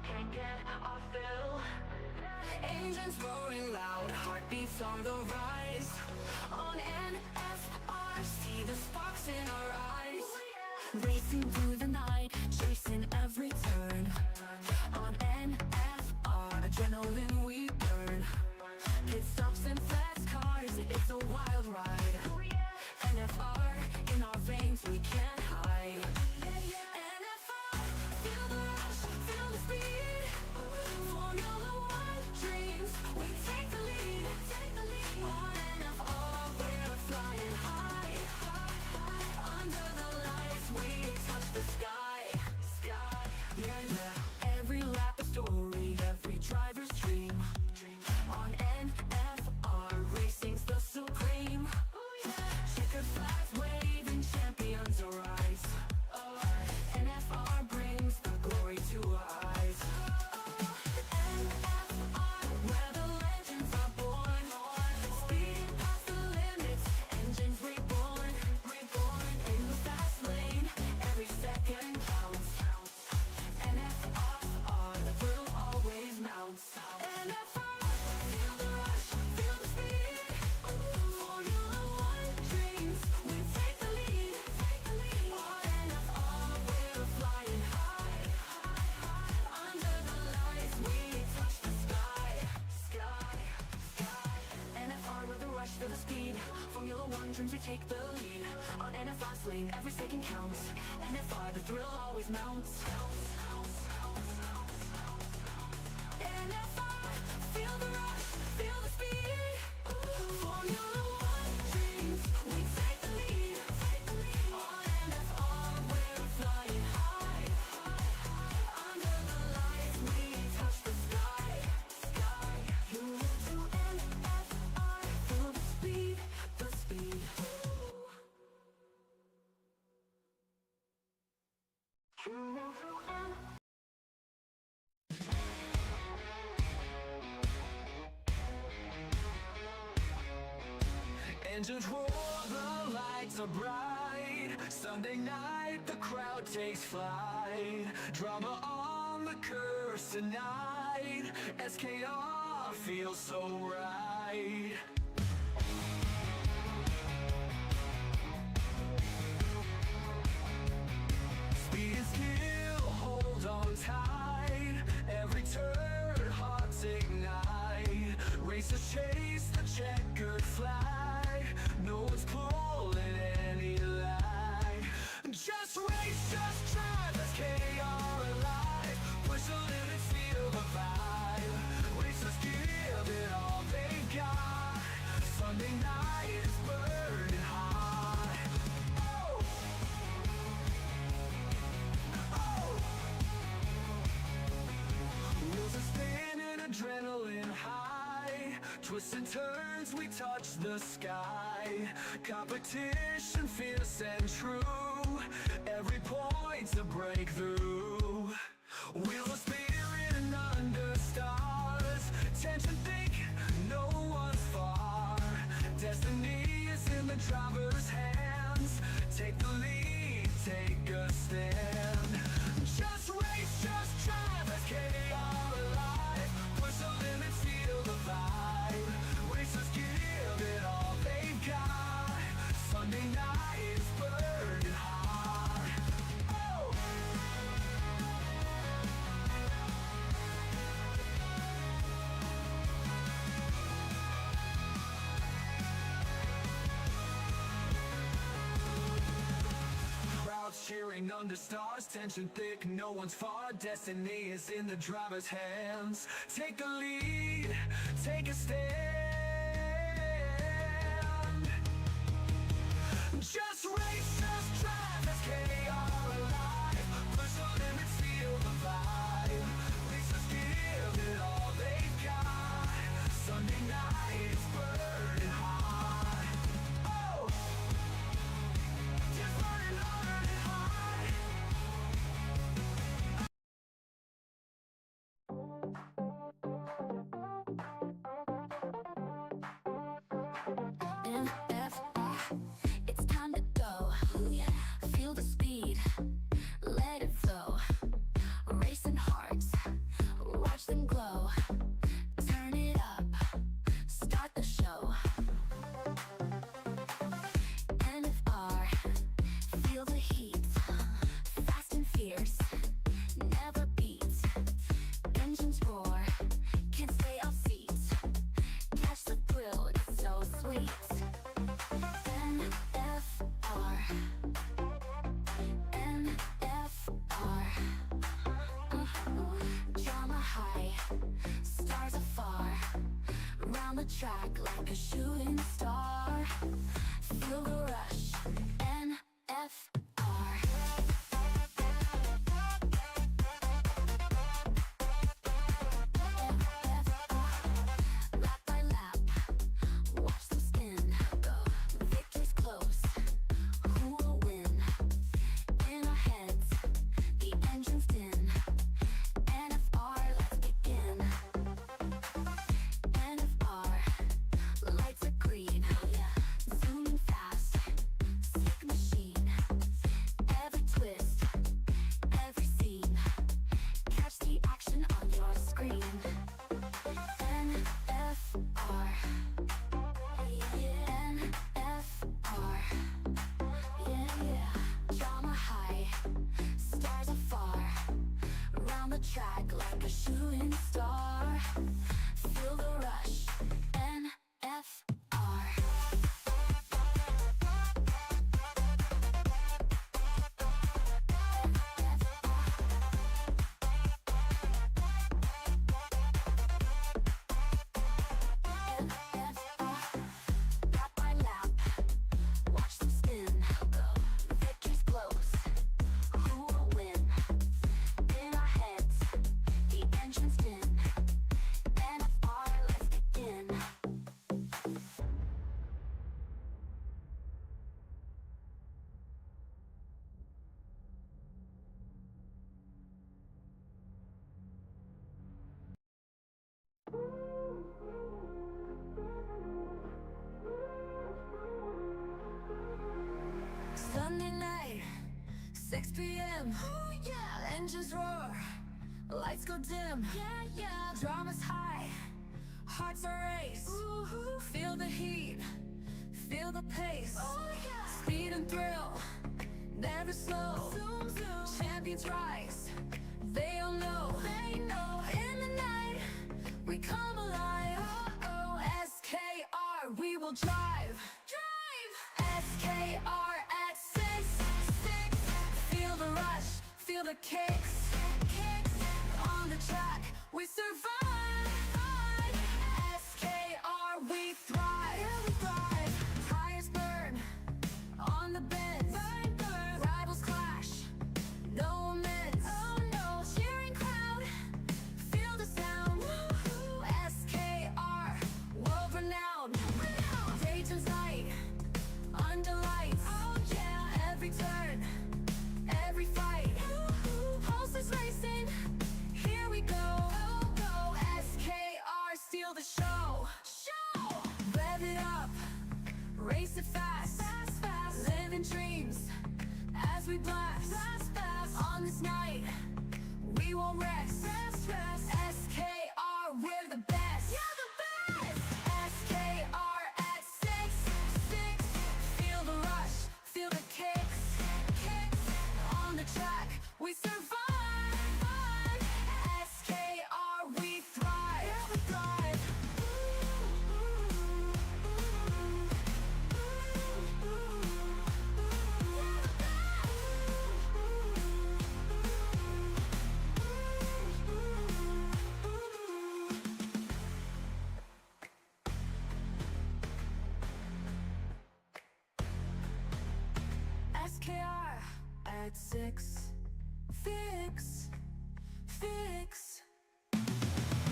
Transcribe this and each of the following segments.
can't get our fill. Engines roaring loud, heartbeats on the rise. On NFR, see the sparks in our eyes. Racing through the night, chasing every turn. On NFR, adrenaline we burn. Pit stops and fast cars, it's a wild ride. NFR, in our veins we can't hide. NFR, feel the rush, feel the speed. Formula One dreams, we take the lead. On NFR, we're flying high. Under the lights, we touch the sky. Yeah. Every lap a story, every driver's dream. On NFR, racing's the supreme. Checkered flags waving, champions arise. NFR brings the glory to our eyes. NFR, where the legends are born. Speeding past the limits, engines reborn. In the fast lane, every second counts. NFR, the thrill always mounts. NFR, feel the rush, feel the speed. Formula One dreams, we take the lead. On NFR, we're flying high. Under the lights, we touch the sky. NFR with the rush, feel the speed. Formula One dreams, we take the lead. On NFR's lane, every second counts. NFR, the thrill always mounts. NFR, feel the rush, feel the speed. Formula One dreams, we take the lead. On NFR, we're flying high. Under the lights, we touch the sky. You move to NFR, feel the speed. You move to NFR. Engines roar, the lights are bright. Sunday night, the crowd takes flight. Drama on the curves tonight. SKR feels so right. Speed and skill, hold on tight. Every turn, hearts ignite. Racers chase the checkered flag. No one's pulling any lag. Just race, just drive, SKR alive. Push the limits, feel the vibe. Racers give it all they got. Sunday night is burning hot. Oh! Wheels are spinning, adrenaline high. Twists and turns, we touch the sky. Competition fierce and true. Every point's a breakthrough. Wheels of spirit and under stars. Tension thick, no one's far. Destiny is in the driver's hands. Take the lead, take a stand. Just race, just drive, SKR alive. Push the limits, feel the vibe. Racers give it all they've got. Sunday night is burning hot. Oh! Crowds cheering under stars, tension thick, no one's far. Destiny is in the driver's hands. Take the lead, take a stand. Just race, just drive, SKR alive. Push the limits, feel the vibe. Racers give it all they've got. Sunday night is burning hot. Oh! Just burning hot. track like a shooting star. Feel the rush, NFR. Lap by lap, watch them spin. Go, victory's close. Who will win? In our heads, the engine's din. NFR, let's begin. NFR, lights are green. Zooming fast, sick machine. Every twist, every scene. Catch the action on your screen. NFR, yeah. NFR, yeah. Drama high, stars afar. Round the track like a shooting star. Feel the rush, NFR. Lap by lap, watch them spin. Go, victory's close. Who will win? In our heads, the engine's din. NFR, let's begin. Sunday night, 6 p.m. Oh yeah, engines roar, lights go dim. Yeah. Drama's high, hearts are race. Feel the heat, feel the pace. Oh yeah, speed and thrill, never slow. Zoom. Champions rise, they all know. In the night, we come alive. SKR, we will drive. SKR at 6. Feel the rush, feel the kicks. On the track, we survive. SKR, we thrive. Tires burn on the bends. Rivals clash, no amends. Cheering crowd, feel the sound. SKR, world renowned. Dayton's night, under lights. Oh yeah, every turn, every fight. Pulses racing, here we go. SKR, steal the show. Rev it up, race it fast. Living dreams as we blast. On this night, we won't rest. SKR, we're the best. SKR at 6. Feel the rush, feel the kicks. On the track, we survive. SKR, we thrive. SKR at 6. Fix.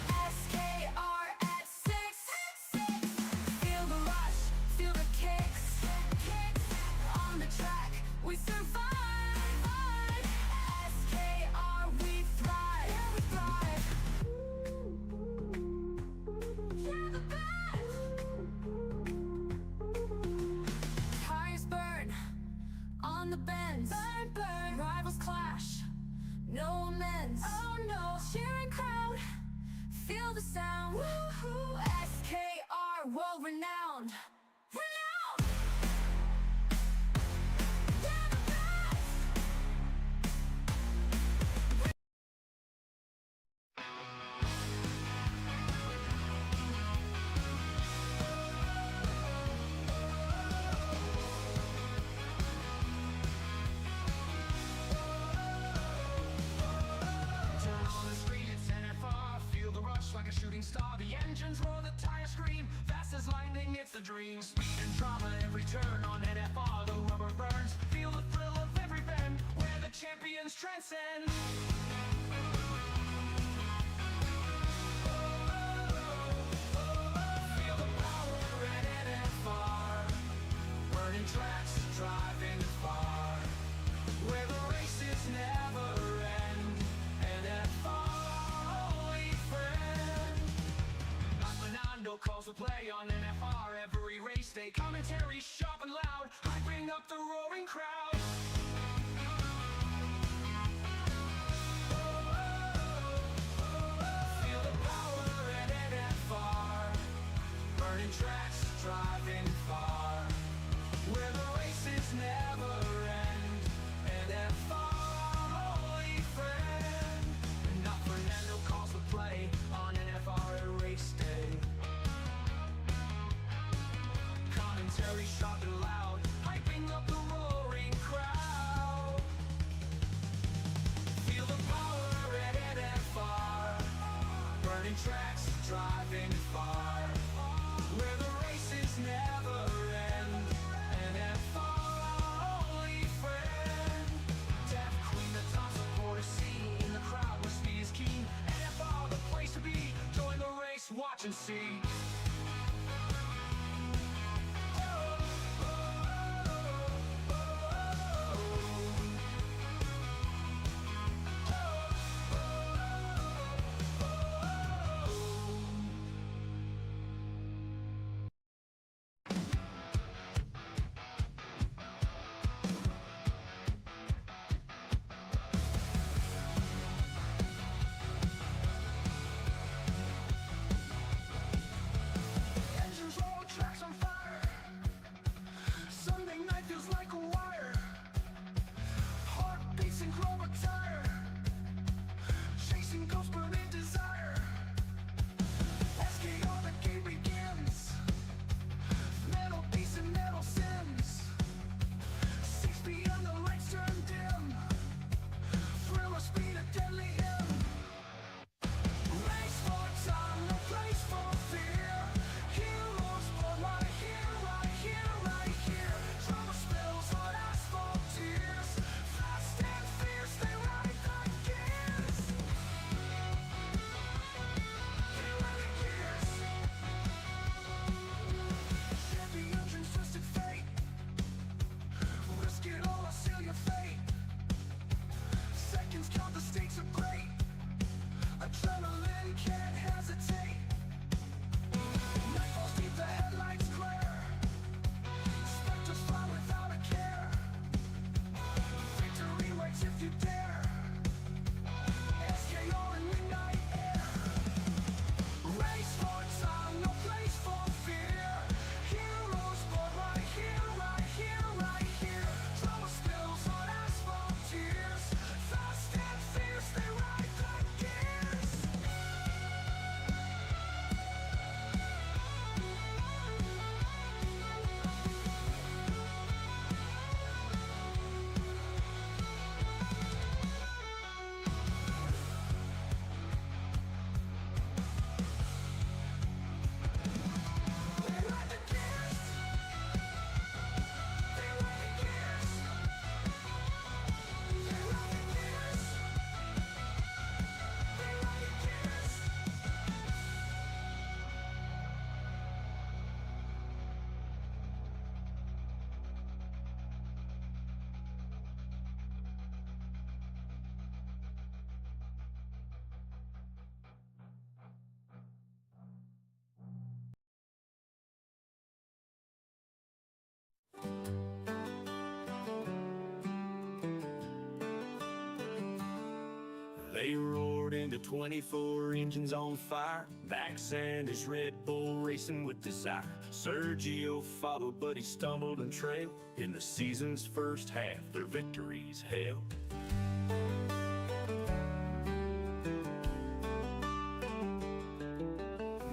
SKR at 6. Feel the rush, feel the kicks. On the track, we survive. SKR, we thrive. You're the best. Tires burn on the bends. Rivals clash, no amends. Cheering crowd, feel the sound. SKR, world renowned. You're the best. Turn on the screen, it's NFR. Feel the rush like a shooting star. The engines roar, the tires scream. Carrying speed and drama every turn on NFR, the rubber burns. Feel the thrill of every bend, where the champions transcend. Feel the power at NFR, burning tracks, driving far, where the races never end. NFR, only friend. Fernando calls the play on NFR every race day. Commentary sharp and loud, hyping up the roaring crowd. Feel the power at NFR, burning tracks, driving far, where the races never end. NFR, only friend. Now Fernando calls the play on NFR at race day. Commentary sharp and loud, hyping up the roaring crowd. Feel the power at NFR, burning tracks, driving far, where the races never end. NFR, only friend. Deaf Queen, the top supporter scene, the crowd where speed is keen. NFR, the place to be. Join the race, watch and see. Engines roll, tracks on fire. Sunday night feels like a wire. Heart beats and chroma tire. Chasing ghosts, burning desire. SKR, the game begins. Metal beasts and metal sins. 6 p.m. the lights turn dim. Thrill of speed, a deadly hymn. Race for time, no place for fear. Heroes born right here, right here, right here. Drama spills on asphalt tears. Fast and fierce, they ride the gears. They ride the gears. Champion dreams, twisted fate. Risk it all, I'll seal your fate. Seconds count, the stakes are great. Adrenaline can't hesitate. Night falls deep, the headlights glare. Specters fly without a care. Victory waits if you dare. SKR in midnight air. Race for time, no place for fear. Heroes born right here, right here, right here. Drama spills on asphalt tears. Fast and fierce, they ride the gears. They ride the gears. They ride the gears. They ride the gears. They ride the gears. They roared into 24 engines on fire. Back Sanders, Red Bull racing with desire. Sergio followed, but he stumbled and trailed. In the season's first half, their victories hailed.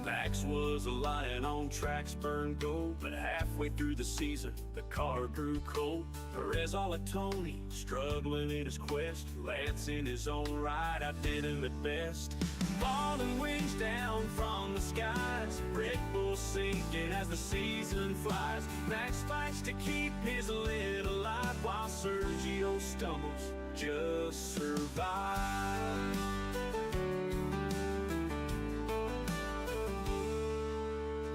Back Max was a lion on tracks burned gold, but halfway through the season, the car grew cold. Perez all at Tony, struggling in his quest. Lance in his own right outdid him at best. Falling wings down from the skies, Red Bull sinking as the season flies. Max fights to keep his lid alive, while Sergio stumbles, just survive.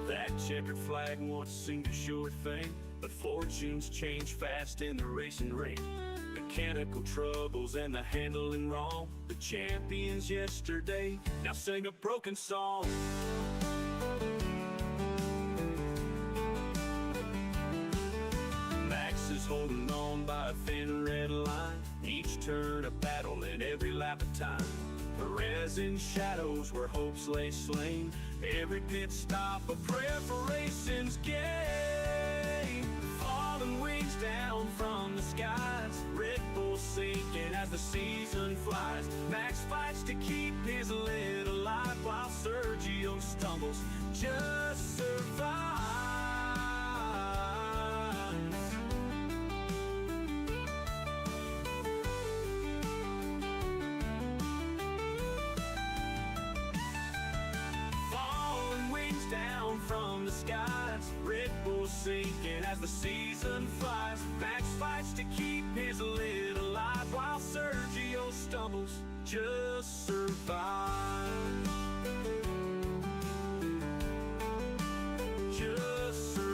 That checkered flag once seemed a sure thing, but fortunes change fast in the racing ring. Mechanical troubles and the handling wrong. The champions yesterday now sing a broken song. Max is holding on by a thin red line, each turn a battle and every lap a time. Perez in shadows where hopes lay slain, every pit stop a prayer for racing's gain. Falling wings down from the skies, Red Bull sinking as the season flies. Max fights to keep his lid alive, while Sergio stumbles, just survives. Down from the skies, Red Bull sinking as the season flies. Max fights to keep his lid alive, while Sergio stumbles, just survives. Just survives.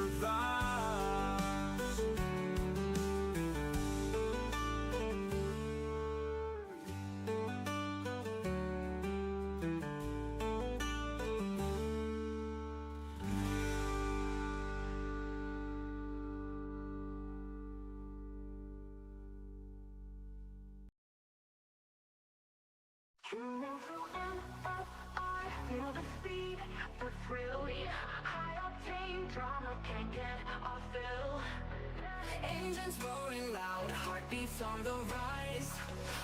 Feel the speed, the thrill, high octane drama can't get off fill. Engines roaring loud, heartbeats on the rise.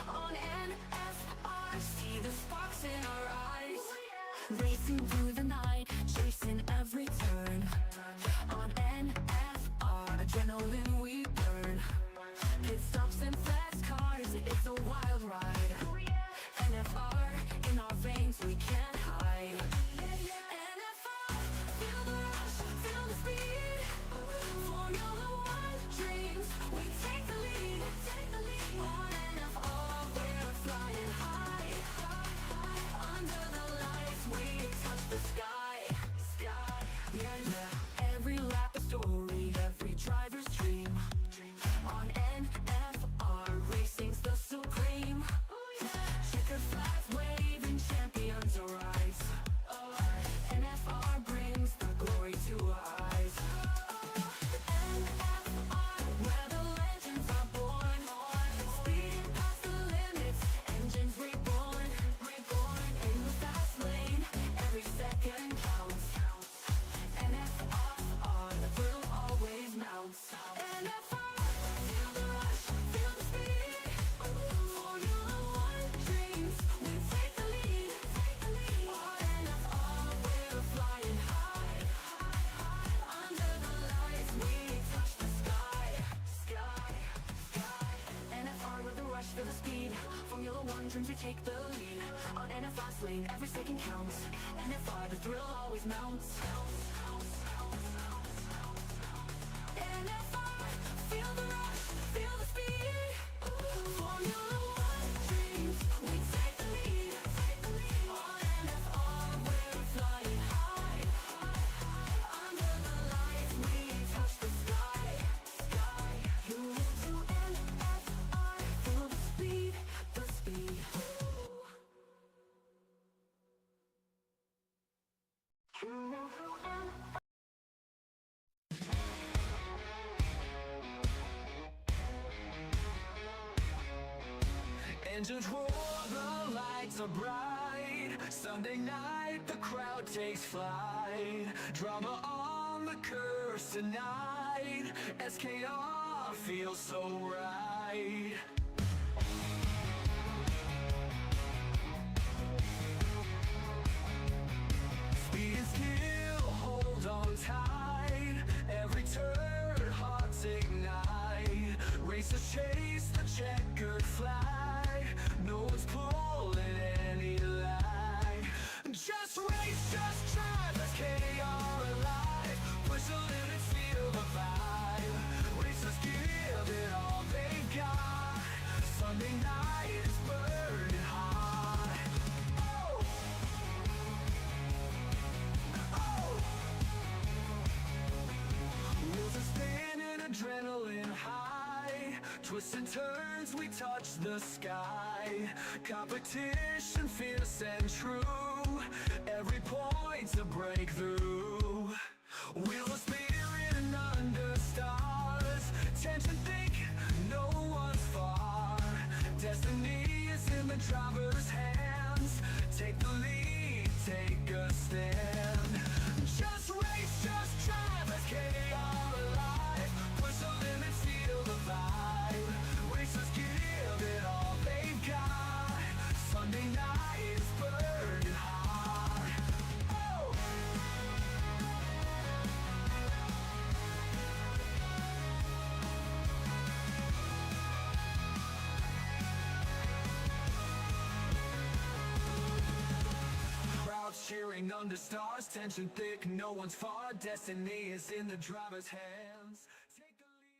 On NFR, see the sparks in our eyes. Racing through the night, chasing every turn. On NFR, adrenaline we burn. Pit stops and fast cars, it's a wild ride. NFR, in our veins we can't hide. NFR, feel the rush, feel the speed. Formula One dreams, we take the lead. On NFR, we're flying high. Under the lights, we touch the sky. Yeah. Every lap a story, every driver's dream. On NFR, racing's the supreme. Checker flags waving, champions arise. NFR brings the glory to our eyes. NFR, where the legends are born. Speeding past the limits, engines reborn. In the fast lane, every second counts. NFR, the thrill always mounts. NFR, feel the rush, feel the speed. Formula One dreams, we take the lead. On NFR, we're flying high. Under the lights, we touch the sky. NFR with the rush, feel the speed. Formula One dreams, we take the lead. On NFR's lane, every second counts. NFR, the thrill always mounts. NFR, feel the rush, feel the speed. Formula One dreams, we take the lead. On NFR, we're flying high. Under the lights, we touch the sky. You live to NFR, feel the speed, the speed. Engines roar, the lights are bright. Sunday night, the crowd takes flight. Drama on the curse tonight. SKR feels so right. Speed is killing. Racers chase the checkered flag. No one's pulling any lag. Just race, just drive, SKR alive. Push the limits, feel the vibe. Racers give it all they got. Sunday night is burning hot. Oh! Oh! Wheels are spinning, adrenaline high. Twists and turns, we touch the sky. Competition fierce and true. Every point's a breakthrough. Wheel of spirit and under stars. Tension thick, no one's far. Destiny is in the driver's hands. Take the lead, take a stand. Just race, just drive, SKR alive. Push the limits, feel the vibe. Racers give it all they've got. Sunday night is burning hot. Oh! Crowds cheering under stars, tension thick, no one's far. Destiny is in the driver's hands. Take the lead.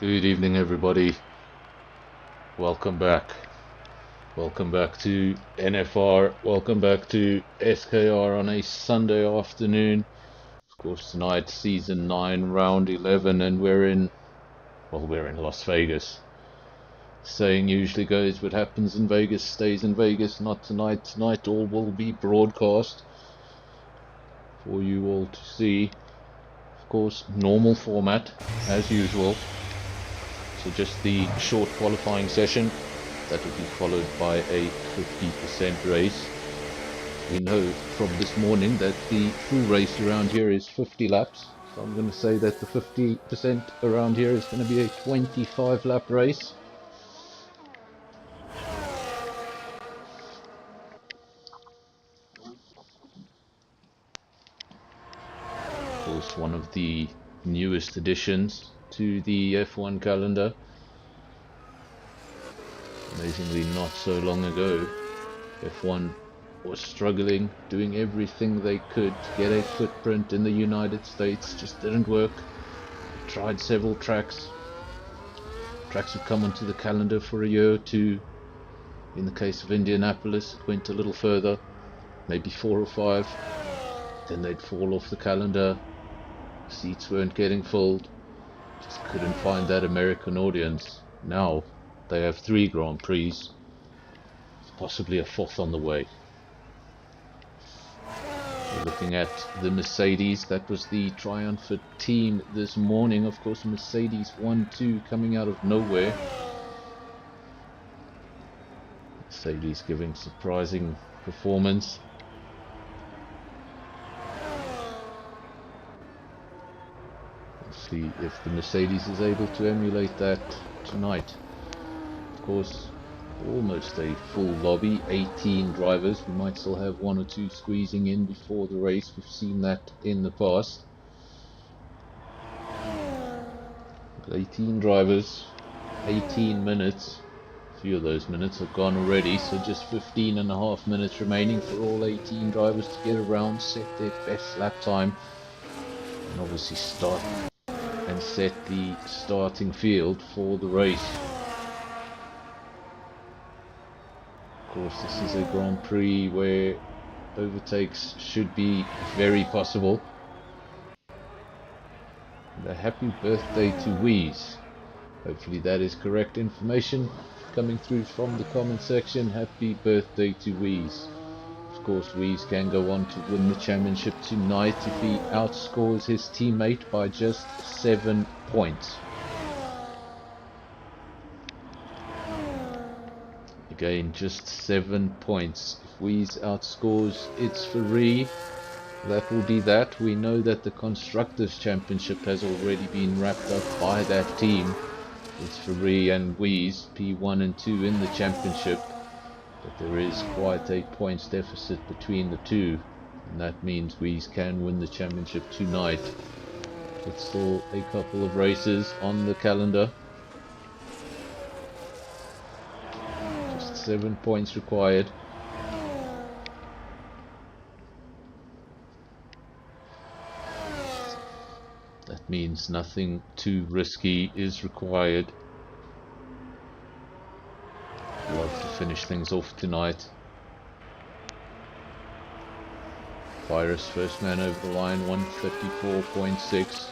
Good evening, everybody. Welcome back. Welcome back to NFR. Welcome back to SKR on a Sunday afternoon. Of course, tonight, Season 9, Round 11, and we're in Las Vegas. Saying usually goes, what happens in Vegas stays in Vegas. Not tonight. Tonight all will be broadcast for you all to see. Of course, normal format, as usual. So just the short qualifying session, that will be followed by a 50% race. We know from this morning that the full race around here is 50 laps. So I'm going to say that the 50% around here is going to be a 25 lap race. Of course, one of the newest additions to the F1 calendar. Amazingly, not so long ago, F1 was struggling, doing everything they could to get a footprint in the United States. Just didn't work. Tried several tracks. Tracks would come onto the calendar for a year or two. In the case of Indianapolis, it went a little further, maybe 4 or 5. Then they'd fall off the calendar. Seats weren't getting filled. Just couldn't find that American audience. Now they have 3 Grand Prix, possibly a 4th on the way. We're looking at the Mercedes. That was the triumphant team this morning. Of course, Mercedes 1-2 coming out of nowhere. Mercedes giving surprising performance. Let's see if the Mercedes is able to emulate that tonight. Of course, almost a full lobby, 18 drivers. We might still have 1 or 2 squeezing in before the race. We've seen that in the past. But 18 drivers, 18 minutes, few of those minutes have gone already, so just 15.5 minutes remaining for all 18 drivers to get around, set their best lap time, and obviously start and set the starting field for the race. Of course, this is a Grand Prix where overtakes should be very possible. And a happy birthday to Wheeze. Hopefully that is correct information coming through from the comment section. Happy birthday to Wheeze. Of course, Wheeze can go on to win the championship tonight if he outscores his teammate by just 7 points. Again, just 7 points. If Wheeze outscores its Ferrari, that will be that. We know that the Constructors' Championship has already been wrapped up by that team. It's Ferrari and Wheeze, P1 and 2 in the championship. But there is quite a points deficit between the two. And that means Wheeze can win the championship tonight. But still a couple of races on the calendar. Just 7 points required. That means nothing too risky is required. Love to finish things off tonight. Virus first man over the line, 134.6.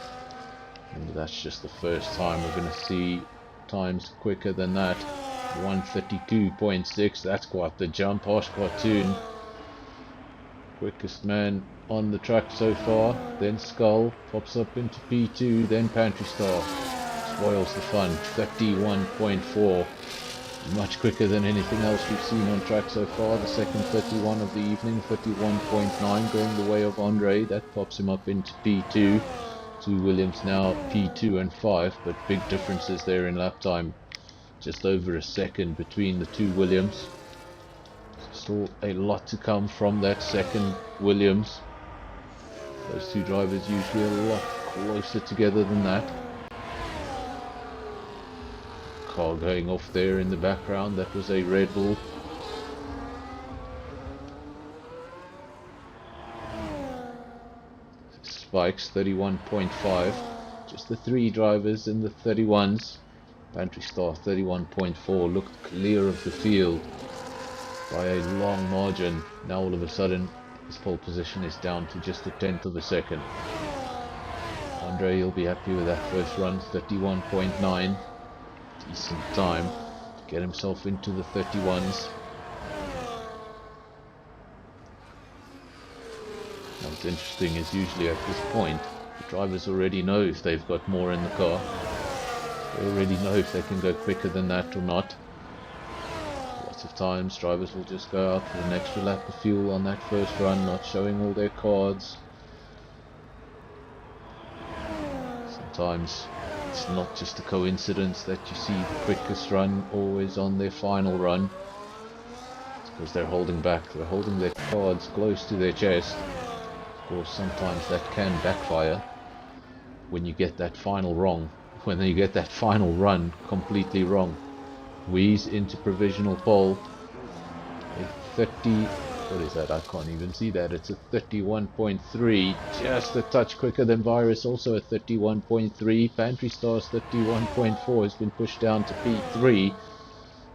And that's just the first time we're going to see times quicker than that. 132.6, that's quite the jump. Harsh Cartoon, quickest man on the track so far. Then Skull pops up into P2, then Pantry Star spoils the fun. 31.4, much quicker than anything else we've seen on track so far. The second 31 of the evening, 31.9, going the way of Andre. That pops him up into P2. Two Williams now P2 and 5, but big differences there in lap time. Just over a second between the two Williams. Still a lot to come from that second Williams. Those two drivers usually a lot closer together than that. Car going off there in the background, that was a Red Bull. Spikes 31.5. Just the three drivers in the 31s. Pantry Star 31.4, looked clear of the field by a long margin. Now all of a sudden his pole position is down to just a tenth of a second. Andre, he'll be happy with that first run. 31.9, decent time to get himself into the 31s. Now what's interesting is usually at this point the drivers already know if they've got more in the car. They already know if they can go quicker than that or not. Lots of times drivers will just go out with an extra lap of fuel on that first run, not showing all their cards. Sometimes it's not just a coincidence that you see the quickest run always on their final run. It's because they're holding back, they're holding their cards close to their chest. Of course, sometimes that can backfire when you get that final wrong. When you get that final run completely wrong. Wheeze into provisional pole. A 30, what is that? I can't even see that. It's a 31.3, just a touch quicker than Virus, also a 31.3. Pantry Star's 31.4 has been pushed down to P3.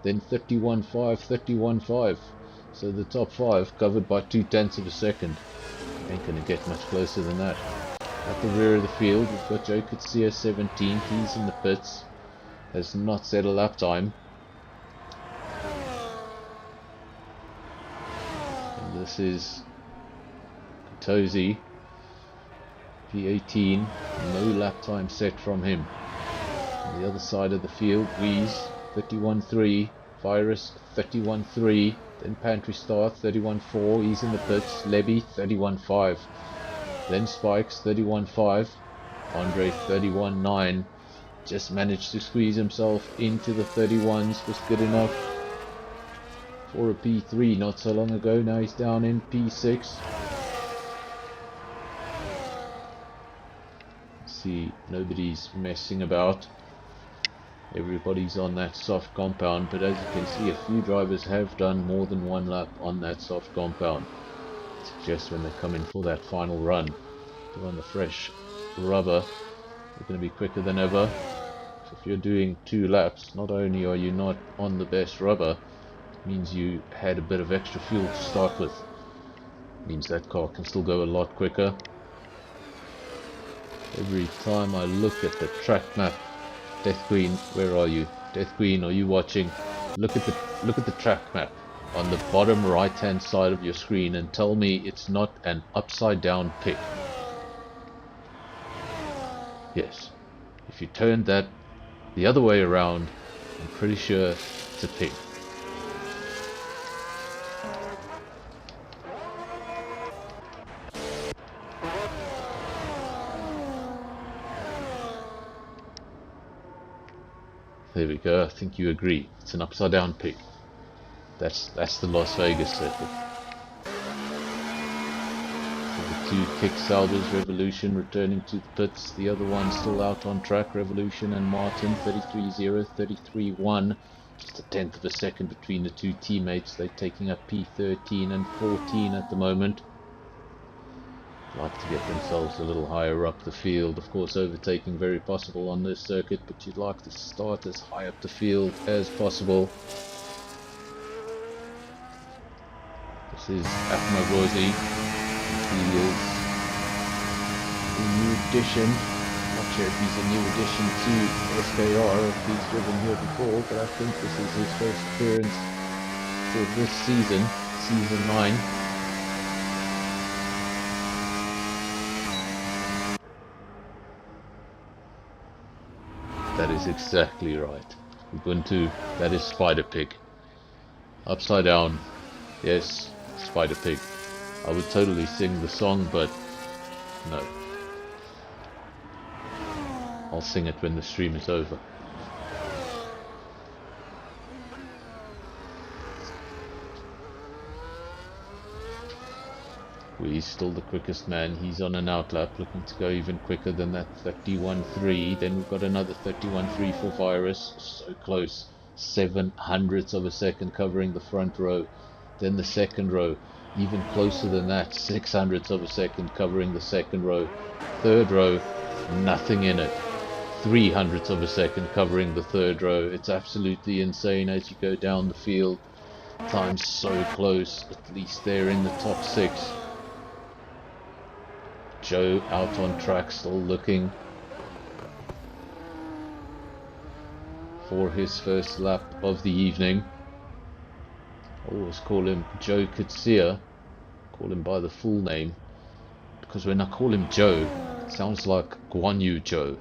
Then 31.5, 31.5. So the top 5 covered by 0.2 of a second. Ain't gonna get much closer than that. At the rear of the field, we've got Joe Kutsia 17th, he's in the pits, has not set a lap time. And this is Tozy, P18, no lap time set from him. On the other side of the field, Wheeze 31.3, Virus 31.3, then Pantry Star 31.4, he's in the pits, Lebby 31.5. Then Spikes 31.5, Andre 31.9, just managed to squeeze himself into the 31s, was good enough for a P3 not so long ago. Now he's down in P6. See, nobody's messing about. Everybody's on that soft compound, but as you can see, a few drivers have done more than one lap on that soft compound. It suggests when they come in for that final run, they're on the fresh rubber, they're going to be quicker than ever. So if you're doing 2 laps, not only are you not on the best rubber, it means you had a bit of extra fuel to start with. It means that car can still go a lot quicker. Every time I look at the track map, Death Queen, where are you? Death Queen, are you watching? Look at the track map on the bottom right hand side of your screen and tell me it's not an upside down pig. Yes. If you turned that the other way around, I'm pretty sure it's a pig. There we go, I think you agree. It's an upside down pig. That's the Las Vegas circuit. So the 2 kick salvers, Revolution returning to the pits. The other one still out on track, Revolution and Martin, 33-0, 33-1. Just a tenth of a second between the 2 teammates. They're taking up P13 and 14 at the moment. Like to get themselves a little higher up the field. Of course, overtaking very possible on this circuit, but you'd like to start as high up the field as possible. This is Atmagozi. He is a new addition. Not sure if he's a new addition to SKR, if he's driven here before, but I think this is his first appearance for this season, season 9. That is exactly right. Ubuntu, that is Spider Pig. Upside down, yes, Spider Pig. I would totally sing the song, but no. I'll sing it when the stream is over. He's still the quickest man. He's on an outlap, looking to go even quicker than that 31.3. Then we've got another 31.3 for Virus. So close. 0.07 of a second covering the front row. Then the second row. Even closer than that. 0.06 of a second covering the second row. Third row, nothing in it. 0.03 of a second covering the third row. It's absolutely insane as you go down the field. Time's so close. At least they're in the top 6. Joe out on track, still looking for his first lap of the evening. I always call him Joe Kitsia, call him by the full name, because when I call him Joe, it sounds like Guan Yu Joe.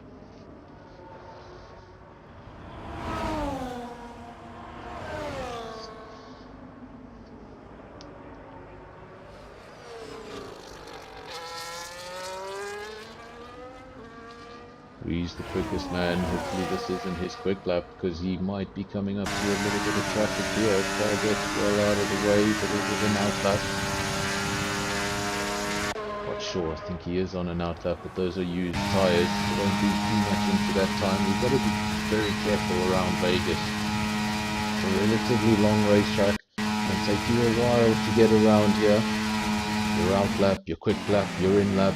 He's the quickest man. Hopefully this isn't his quick lap, because he might be coming up to a little bit of traffic here. Car gets well out of the way, but it is an outlap. Not sure, I think he is on an outlap, but those are used tyres. So don't do too much into that time. We've got to be very careful around Vegas. It's a relatively long racetrack. It'll take you a while to get around here. Your outlap, your quick lap, your in lap.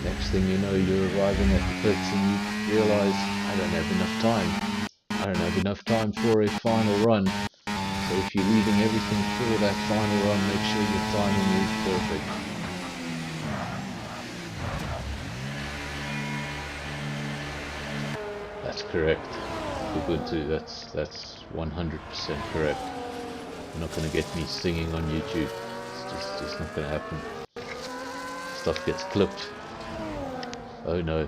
Next thing you know, you're arriving at the pits and you realize, I don't have enough time. I don't have enough time for a final run. So if you're leaving everything for that final run, make sure your timing is perfect. That's correct. Ubuntu, that's 100% correct. You're not going to get me singing on YouTube. It's just not going to happen. Stuff gets clipped. Oh no.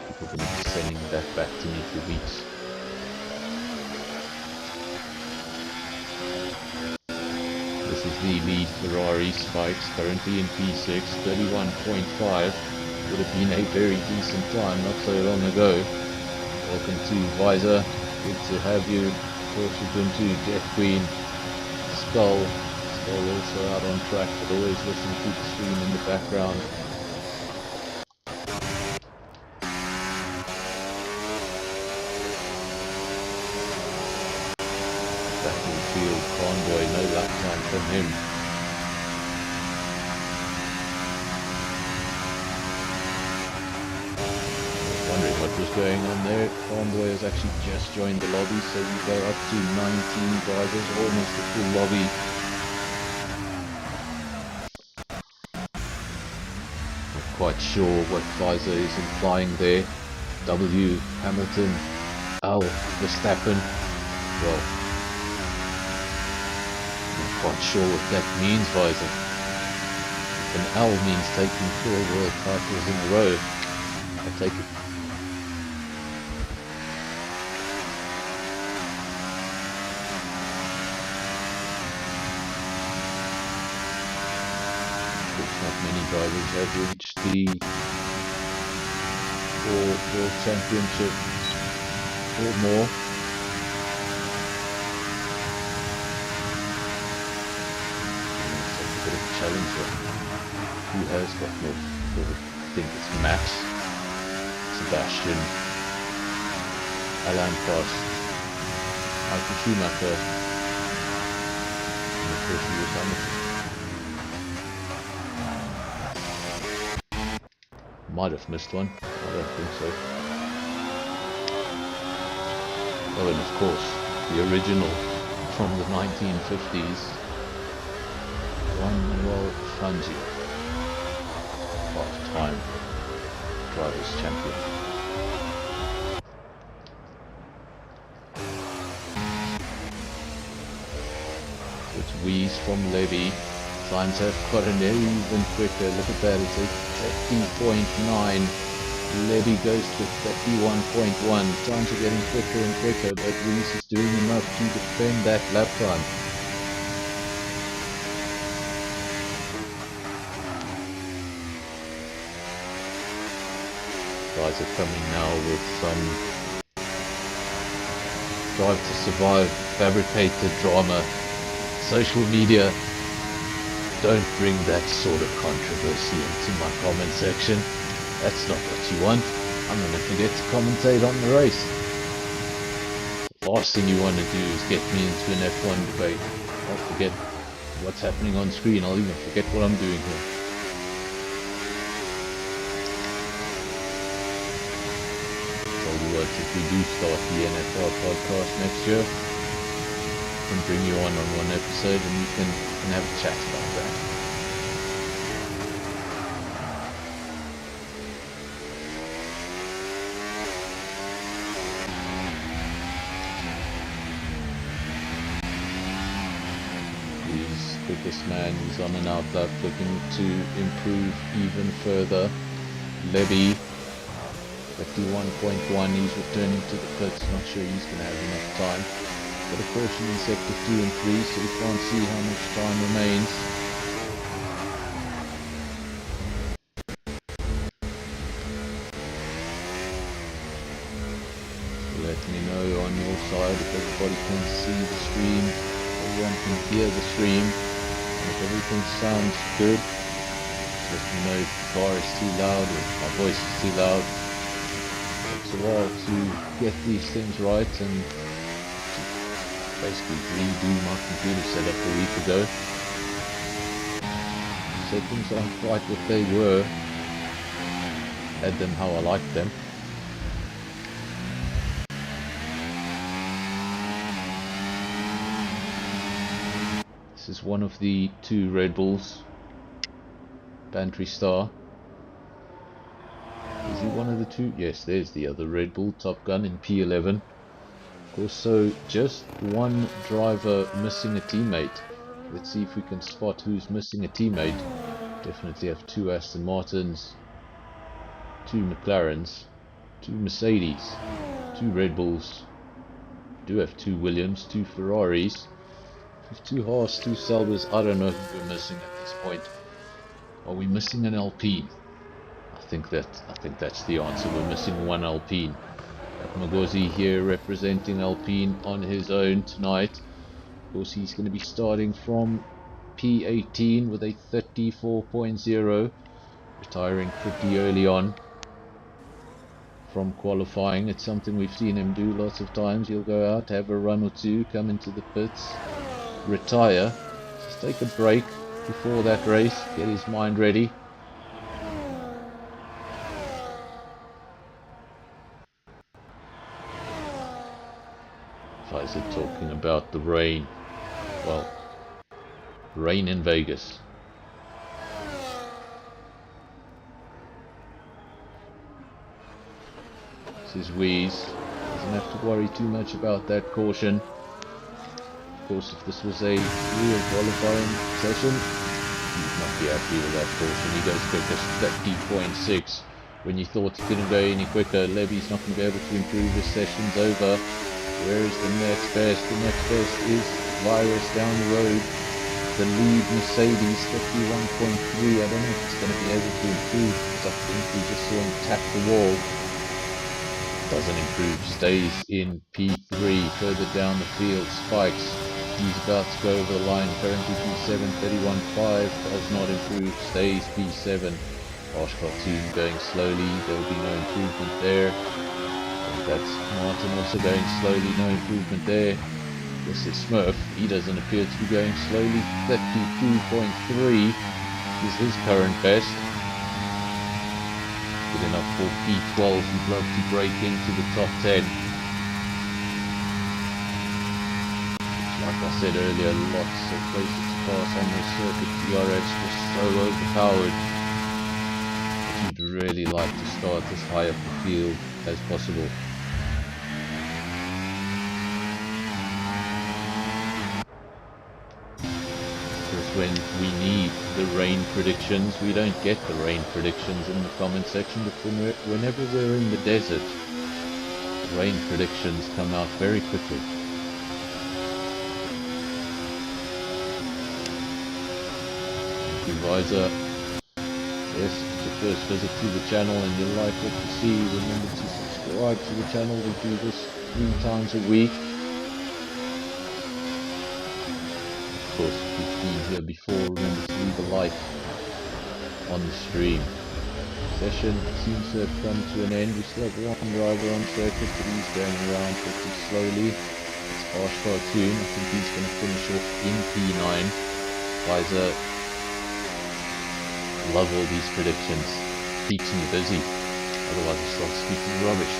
People are going to be sending that back to me for weeks. This is the lead Ferrari Spikes, currently in P6, 31.5. Would have been a very decent time not so long ago. Welcome to Visor. Good to have you. Of course, Ubuntu, Death Queen, Skull. Also out on track, but always listen to the stream in the background. from him. Wondering what was going on there. Convoy has actually just joined the lobby, so we go up to 19 drivers, almost a full lobby. Not quite sure what Pfizer is implying there. W, Hamilton, L, Verstappen. Well, not quite sure what that means, Pfizer. If an L means taking 4 world titles in a row, I take it. Not many drivers have reached the World Championship or more. It's a bit of a challenge here. Who has got more? I think it's Max, Sebastian, Alain Prost, Michael Schumacher, and of course Lewis Hamilton. Might have missed one. I don't think so. Oh, and of course, the original from the 1950s, Juan Manuel Fangio, five-time drivers champion. So it's Wheeze from Levy. Times have gotten even quicker. Look at that, it's a 30.9. Levy goes to 31.1. Times are getting quicker and quicker, but Reese is doing enough to defend that lap time. Guys are coming now with some Drive to Survive fabricated drama. Social media, don't bring that sort of controversy into my comment section. That's not what you want. I'm going to forget to commentate on the race. Last thing you want to do is get me into an F1 debate. I'll forget what's happening on screen. I'll even forget what I'm doing here. Tell you what, if we do start the NFL podcast next year, I can bring you on one episode and we can have a chat about that. Quickest man, he's on an outlap, looking to improve even further. Levy, 51.1, he's returning to the pits, not sure he's going to have enough time. But of course in sector 2 and 3, so we can't see how much time remains. Let me know on your side if everybody can see the stream, everyone can hear the stream. If everything sounds good, let me know if the car is too loud or my voice is too loud. It takes a while to get these things right and to basically redo my computer setup a week ago. Settings aren't quite what they were. Had them how I liked them. This is one of the 2 Red Bulls. Bantry Star. Is he one of the 2? Yes, there's the other Red Bull, Top Gun in P11. Of course, so just one driver missing a teammate. Let's see if we can spot who's missing a teammate. Definitely have 2 Aston Martins, 2 McLarens, 2 Mercedes, 2 Red Bulls. Do have 2 Williams, 2 Ferraris. 2 Haas, 2 Selbers. I don't know who we're missing at this point. Are we missing an Alpine? I think that's the answer. We're missing 1 Alpine. Magosi here representing Alpine on his own tonight. Of course, he's going to be starting from P18 with a 34.0, retiring pretty early on from qualifying. It's something we've seen him do lots of times. He'll go out, have a run or two, come into the pits, retire, Just take a break before that race, get his mind ready. Pfizer talking about the rain. Well, rain in Vegas. This is Wheeze. Doesn't have to worry too much about that caution. Of course, if this was a real qualifying session, he'd not be happy with that caution. He goes quickest, 30.6. When you thought he couldn't go any quicker, Levy's not going to be able to improve. His session's over. Where is the next best? The next best is Virus down the road. The lead Mercedes, 51.3. I don't know if it's going to be able to improve, because I think we just saw him tap the wall. Doesn't improve, stays in P3, further down the field, spikes. He's about to go over the line, currently P7, 31.5, does not improve, stays P7. Harsh Cartoon going slowly, there will be no improvement there. And that's Martin also going slowly, no improvement there. This is Smurf, he doesn't appear to be going slowly, 32.3 is his current best. Good enough for P12, he'd love to break into the top 10. Like I said earlier, lots of places to pass on this circuit. DRS just so overpowered that you'd really like to start as high up the field as possible. When we need the rain predictions, we don't get the rain predictions in the comment section, but whenever we're in the desert, the rain predictions come out very quickly. Thank you, Visor. Yes, it's your first visit to the channel and you like what you see, remember to subscribe to the channel. We do this 3 times a week. Of course, if you've been here before, remember to leave a like on the stream. Session seems to have come to an end. We still have one driver on circuit, but he's going around pretty slowly. It's Harsh Cartoon. I think he's going to finish off in P9. Pfizer, love all these predictions. Keeps me busy. Otherwise I start speaking rubbish.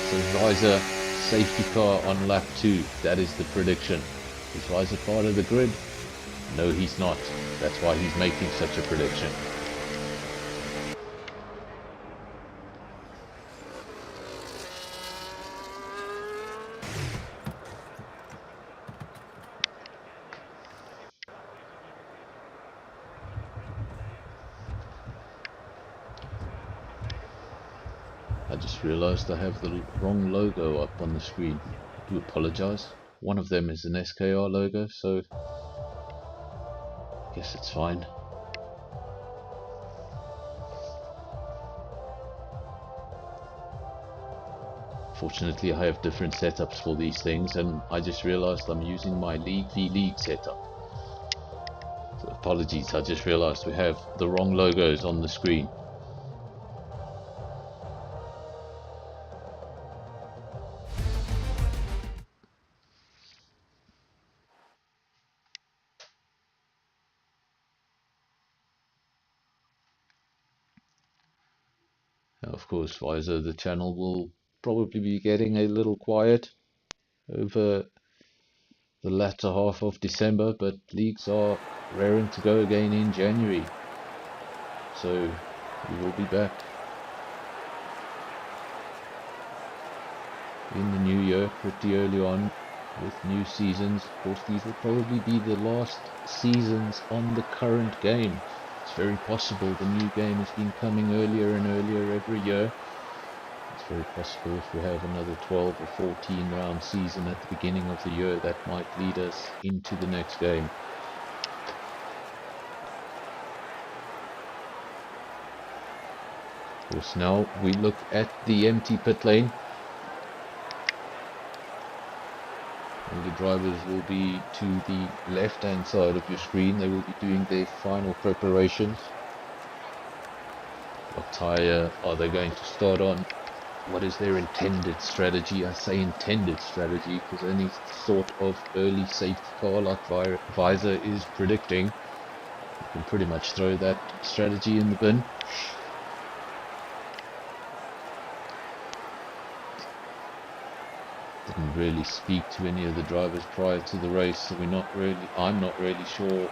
So Pfizer, safety car on lap 2. That is the prediction. Is Pfizer part of the grid? No, he's not. That's why he's making such a prediction. I just realized I have the wrong logo up on the screen. I do apologize. One of them is an SKR logo, so I guess it's fine. Fortunately, I have different setups for these things, and I just realized I'm using my League v League setup. So apologies, I just realized we have the wrong logos on the screen. Now, of course, Visor, the channel will probably be getting a little quiet over the latter half of December, but leagues are raring to go again in January. So we will be back in the new year pretty early on with new seasons. Of course, these will probably be the last seasons on the current game. It's very possible the new game has been coming earlier and earlier every year. It's very possible if we have another 12 or 14 round season at the beginning of the year, that might lead us into the next game. Of course, now we look at the empty pit lane. And the drivers will be to the left hand side of your screen. They will be doing their final preparations. What tyre are they going to start on? what is their intended strategy. I say intended strategy because any sort of early safety car like Visor is predicting, you can pretty much throw that strategy in the bin. Didn't really speak to any of the drivers prior to the race, so I'm not really sure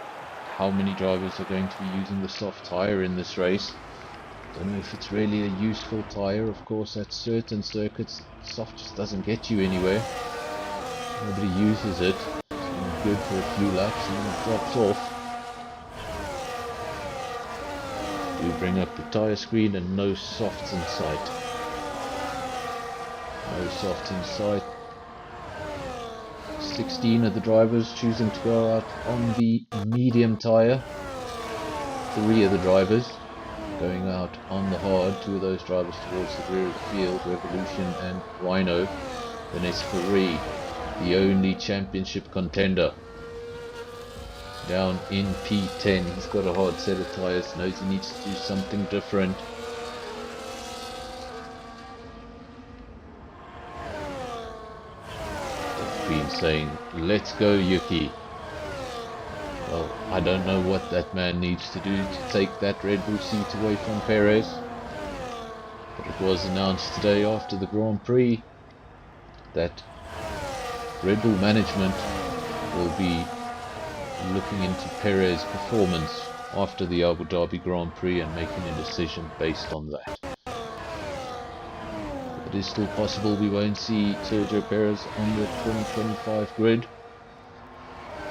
how many drivers are going to be using the soft tyre in this race. Don't know if it's really a useful tyre. Of course, at certain circuits, soft just doesn't get you anywhere. Nobody uses it. It's been good for a few laps and it drops off. We bring up the tyre screen and no softs in sight. No softs in sight. 16 of the drivers choosing to go out on the medium tyre. 3 of the drivers going out on the hard. 2 of those drivers towards the rear of the field, Revolution and Rhino. Then SAFRL, the only championship contender, down in P10. He's got a hard set of tyres, knows he needs to do something different. Been saying, let's go Yuki. Well, I don't know what that man needs to do to take that Red Bull seat away from Perez, but it was announced today after the Grand Prix that Red Bull management will be looking into Perez's performance after the Abu Dhabi Grand Prix and making a decision based on that. It is still possible we won't see Sergio Perez on the 2025 grid.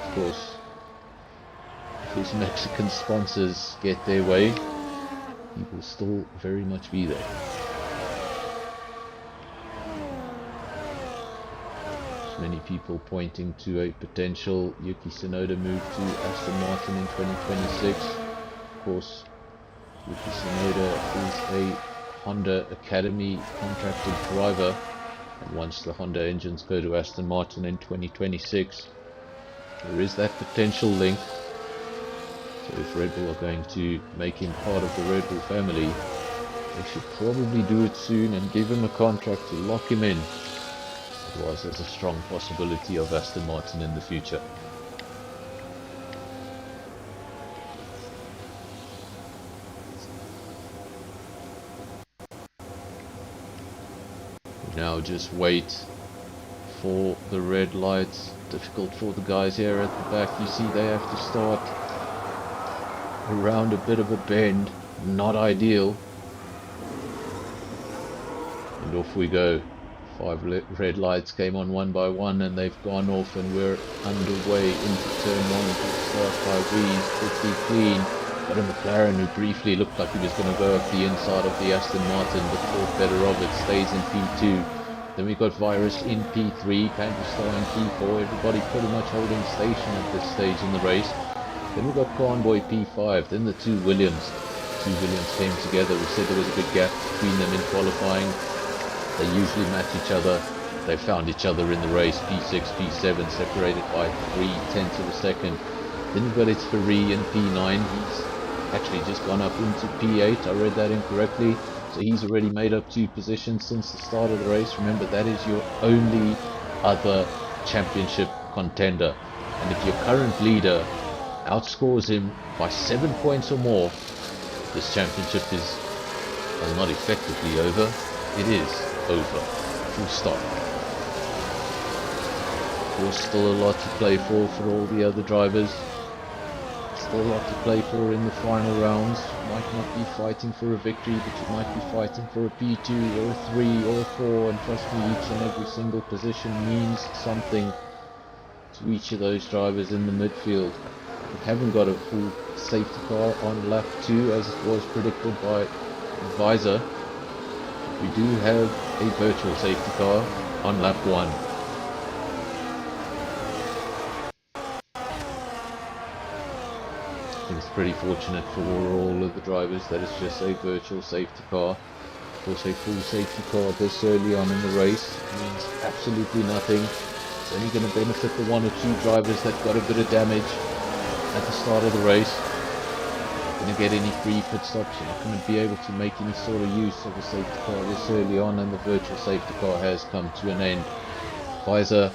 Of course, if his Mexican sponsors get their way, he will still very much be there. There's many people pointing to a potential Yuki Tsunoda move to Aston Martin in 2026. Of course, Yuki Tsunoda is a Honda Academy contracted driver, and once the Honda engines go to Aston Martin in 2026, there is that potential link. So if Red Bull are going to make him part of the Red Bull family, they should probably do it soon and give him a contract to lock him in. Otherwise there's a strong possibility of Aston Martin in the future. Now just wait for the red lights. Difficult for the guys here at the back. You see they have to start around a bit of a bend. Not ideal. And off we go. 5 red lights came on one by one and they've gone off, and we're underway into turn 1. Start by Wees, pretty clean. Got a McLaren who briefly looked like he was going to go up the inside of the Aston Martin, but thought better of it, stays in P2. Then we got Virus in P3, Pangerstar in P4, everybody pretty much holding station at this stage in the race. Then we got Convoy P5, then the 2 Williams. 2 Williams came together. We said there was a big gap between them in qualifying. They usually match each other. They found each other in the race. P6, P7 separated by 0.3 of a second. Then we've got SKR in P9. He's actually just gone up into P8. I read that incorrectly. So he's already made up 2 positions since the start of the race. Remember, that is your only other championship contender. And if your current leader outscores him by 7 points or more, this championship is, well, not effectively over. It is over. Full stop. There's still a lot to play for all the other drivers. Still a lot to play for in the final rounds. You might not be fighting for a victory, but you might be fighting for a P2 or a 3 or a 4, and trust me, each and every single position means something to each of those drivers in the midfield. We haven't got a full safety car on lap 2 as it was predicted by Visor. We do have a virtual safety car on lap 1. I think it's pretty fortunate for all of the drivers that it's just a virtual safety car. Of course, a full safety car this early on in the race means absolutely nothing. It's only going to benefit the 1 or 2 drivers that got a bit of damage at the start of the race. going to get any free pit stops. You're not going to be able to make any sort of use of a safety car this early on, and the virtual safety car has come to an end. Pfizer,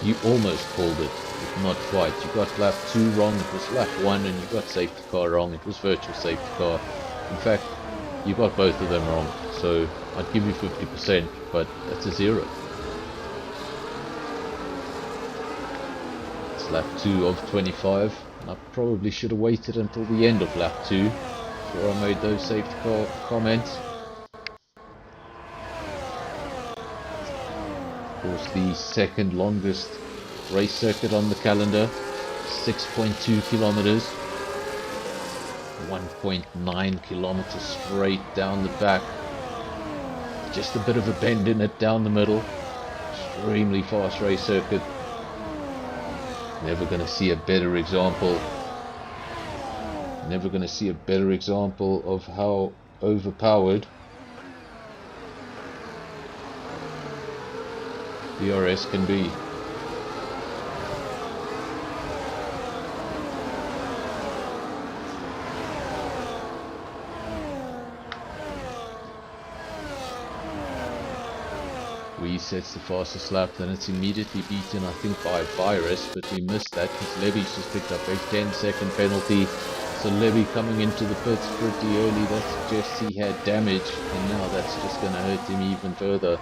you almost called it, but not quite. You got lap 2 wrong, it was lap 1, and you got safety car wrong, it was virtual safety car. In fact, you got both of them wrong, so I'd give you 50%, but that's a 0. It's lap 2 of 25, and I probably should have waited until the end of lap 2 before I made those safety car comments. Of course, the second longest race circuit on the calendar, 6.2 kilometers, 1.9 kilometers straight down the back, just a bit of a bend in it down the middle. Extremely fast race circuit. Never going to see a better example. Never going to see a better example of how overpowered DRS can be. Wee sets the fastest lap, then it's immediately beaten, I think, by Virus, but we missed that because Levy's just picked up a 10-second penalty. So Levy coming into the pits pretty early, that suggests he had damage, and now that's just going to hurt him even further.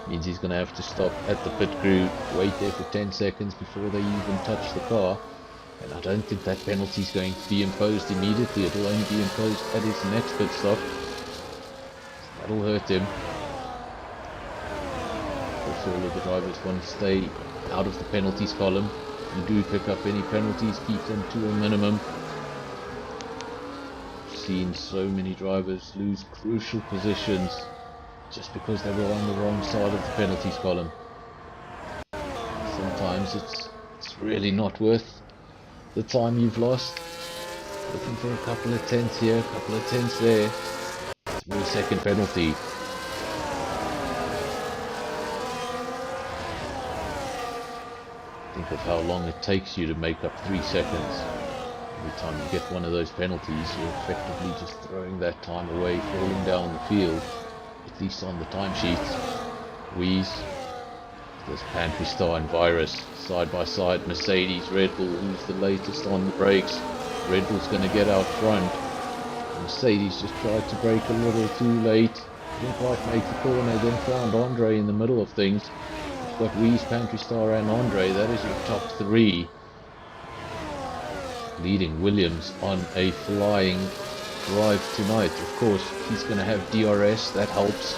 Means he's going to have to stop at the pit crew, wait there for 10 seconds before they even touch the car. And I don't think that penalty is going to be imposed immediately, it will only be imposed at his next pit stop. That'll hurt him. All of the drivers want to stay out of the penalties column. If you do pick up any penalties, keep them to a minimum. I've seen so many drivers lose crucial positions just because they were on the wrong side of the penalties column. Sometimes it's really not worth the time you've lost. Looking for a couple of tenths here, a couple of tenths there. For a second penalty. Think of how long it takes you to make up 3 seconds. Every time you get one of those penalties, you're effectively just throwing that time away, falling down the field, at least on the timesheets. Wheeze, there's Pantry Star and Virus, side by side. Mercedes, Red Bull, who's the latest on the brakes. Red Bull's going to get out front. Mercedes just tried to brake a little too late, didn't quite make the corner, then found Andre in the middle of things. Got Wheeze, Pantry Star and Andre, that is your top 3. Leading Williams on a flying drive tonight. Of course, he's going to have DRS, that helps.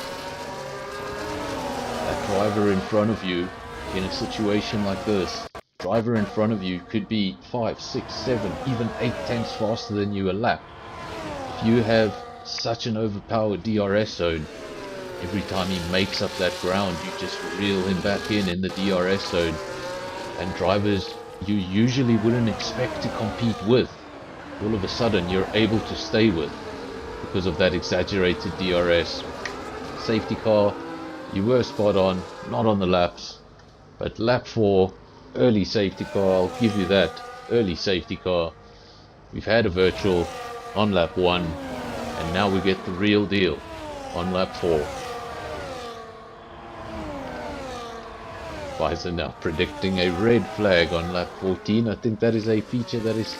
That driver in front of you, in a situation like this, driver in front of you could be 5, 6, 7, even 8 tenths faster than you a lap. If you have such an overpowered DRS zone, every time he makes up that ground, you just reel him back in the DRS zone. And drivers you usually wouldn't expect to compete with, all of a sudden you're able to stay with because of that exaggerated DRS. Safety car, you were spot on, not on the laps. But lap 4, early safety car, I'll give you that. Early safety car. We've had a virtual on lap 1, and now we get the real deal on lap 4. Pfizer now predicting a red flag on lap 14. I think that is a feature that is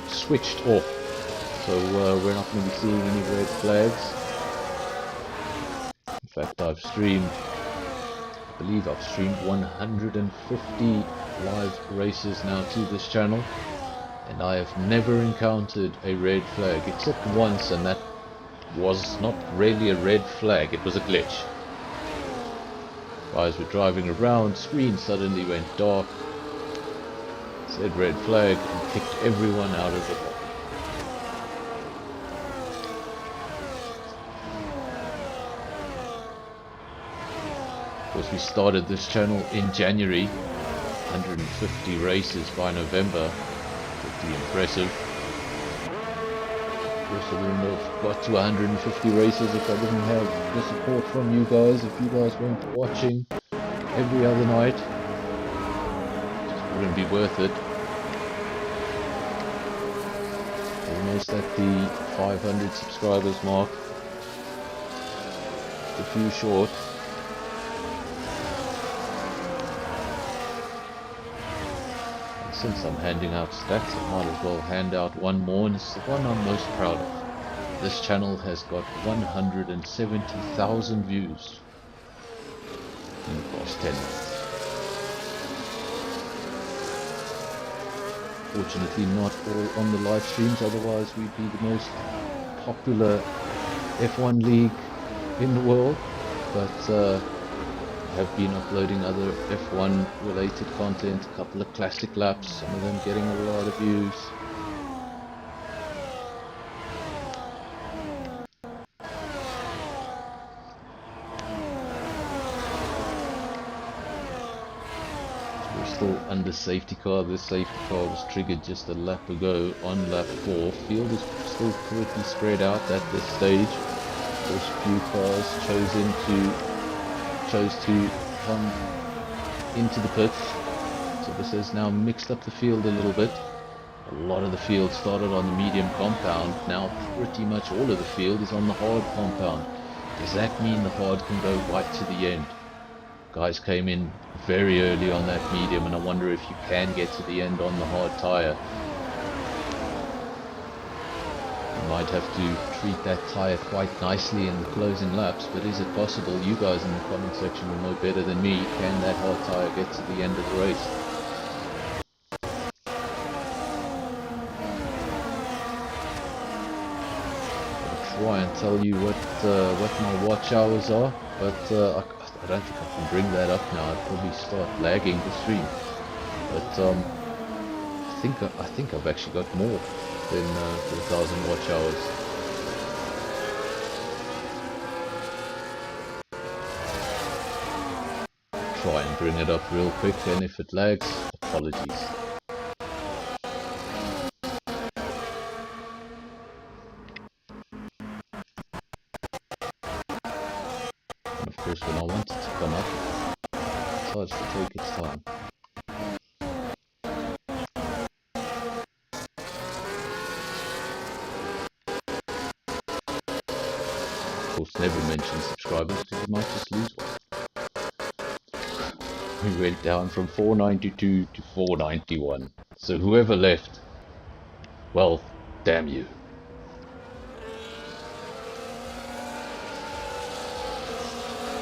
switched off, so we're not going to be seeing any red flags. In fact, I believe I've streamed 150 live races now to this channel, and I have never encountered a red flag except once, and that was not really a red flag, it was a glitch. Guys were driving around, screen suddenly went dark, said red flag, and kicked everyone out of the box. Of course, we started this channel in January, 150 races by November, pretty impressive. Of course, I wouldn't have got to 150 races if I didn't have the support from you guys. If you guys weren't watching every other night, it just wouldn't be worth it. the 500 subscribers mark. Just a few short. And since I'm handing out stats, I might as well hand out one more, and it's the one I'm most proud of. This channel has got 170,000 views in the past 10 months. Fortunately not all on the live streams, otherwise we'd be the most popular F1 league in the world, but I have been uploading other F1 related content, a couple of classic laps, some of them getting a lot of views. Still under safety car. This safety car was triggered just a lap ago on lap 4. Field is still pretty spread out at this stage. There's a few cars chose to come into the pits, so this has now mixed up the field a little bit. A lot of the field started on the medium compound. Now pretty much all of the field is on the hard compound. Does that mean the hard can go right to the end? Guys came in very early on that medium, and I wonder if you can get to the end on the hard tyre. You might have to treat that tyre quite nicely in the closing laps, but is it possible? You guys in the comment section will know better than me. Can that hard tyre get to the end of the race? I'll try and tell you what my watch hours are, but I don't think I can bring that up now. I'd probably start lagging the stream. But I think I've actually got more than 1,000 watch hours. Try and bring it up real quick, and if it lags, apologies. And of course, when I want it to come up, it decides to take its time. Of course, never mention subscribers because you might just lose one. We went down from 492 to 491. So whoever left, well, damn you.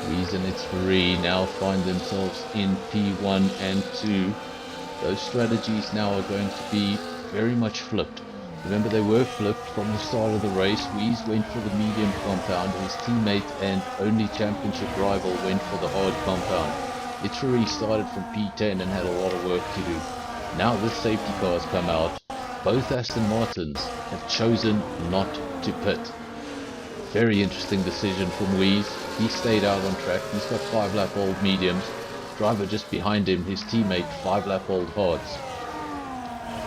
Weeze and its free now find themselves in P1 and 2. Those strategies now are going to be very much flipped. Remember, they were flipped from the start of the race. Weeze went for the medium compound. His teammate and only championship rival went for the hard compound. Literally started from P10 and had a lot of work to do. Now this safety car has come out. Both Aston Martins have chosen not to pit. Very interesting decision from Weeze. He stayed out on track. He's got 5-lap-old mediums. Driver just behind him, his teammate, 5-lap-old hards.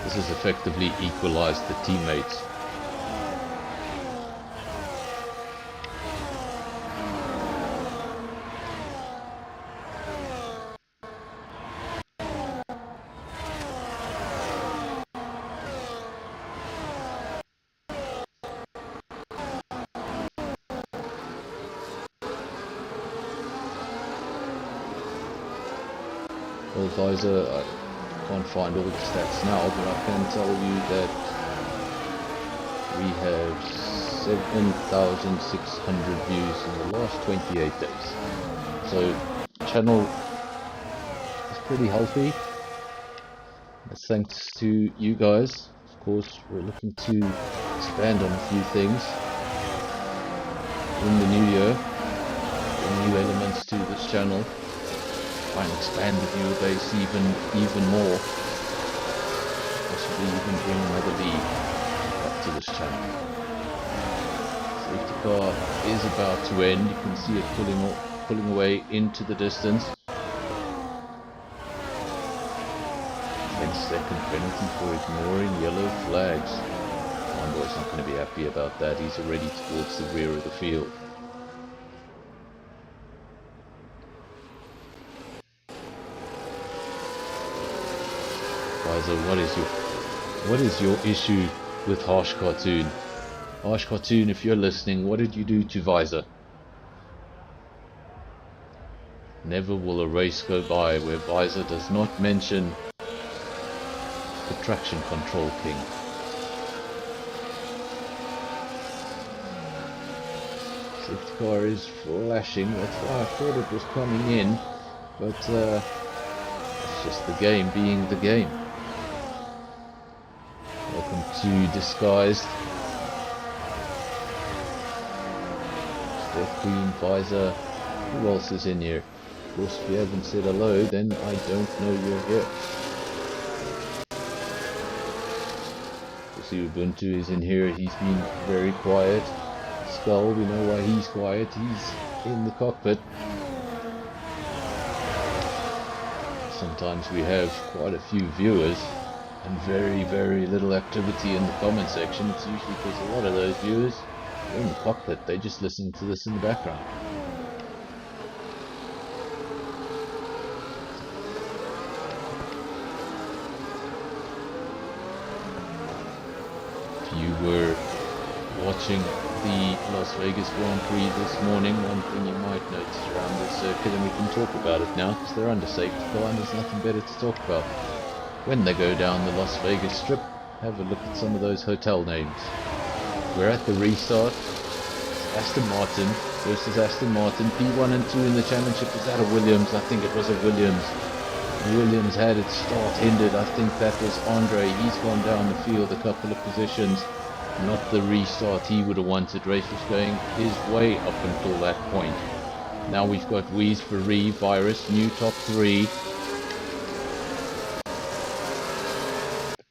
This has effectively equalized the teammates. Well guys, I can't find all the stats now, but I can tell you that we have 7,600 views in the last 28 days. So channel is pretty healthy. That's thanks to you guys. Of course, we're looking to expand on a few things in the new year, bring new elements to this channel. Try and expand the viewer base even more, possibly even bring another league up to this channel. Safety car is about to end. You can see it pulling away into the distance. 10-second penalty for ignoring yellow flags. My boy's not going to be happy about that. He's already towards the rear of the field. What is your issue with Harsh Cartoon? Harsh Cartoon, if you're listening, what did you do to Visor? Never will a race go by where Visor does not mention the traction control king. Safety car is flashing, that's why I thought it was coming in, but it's just the game being the game. Welcome to Disguised. Death Queen, Visor, who else is in here? Of course, if you haven't said hello, then I don't know you're here. See, Ubuntu is in here, he's been very quiet. Skull, we know why he's quiet, he's in the cockpit. Sometimes we have quite a few viewers and very little activity in the comment section. It's usually because a lot of those viewers are in the cockpit, they just listen to this in the background. If you were watching the Las Vegas Grand Prix this morning, one thing you might notice around this circuit, and we can talk about it now because they're under safety car and there's nothing better to talk about. When they go down the Las Vegas Strip, have a look at some of those hotel names. We're at the restart. It's Aston Martin versus Aston Martin. P1 and 2 in the championship. Is that a Williams? I think it was a Williams. Williams had its start ended. I think that was Andre. He's gone down the field a couple of positions. Not the restart he would have wanted. Race was going his way up until that point. Now we've got Wheeze, Ferree, Virus, new top 3.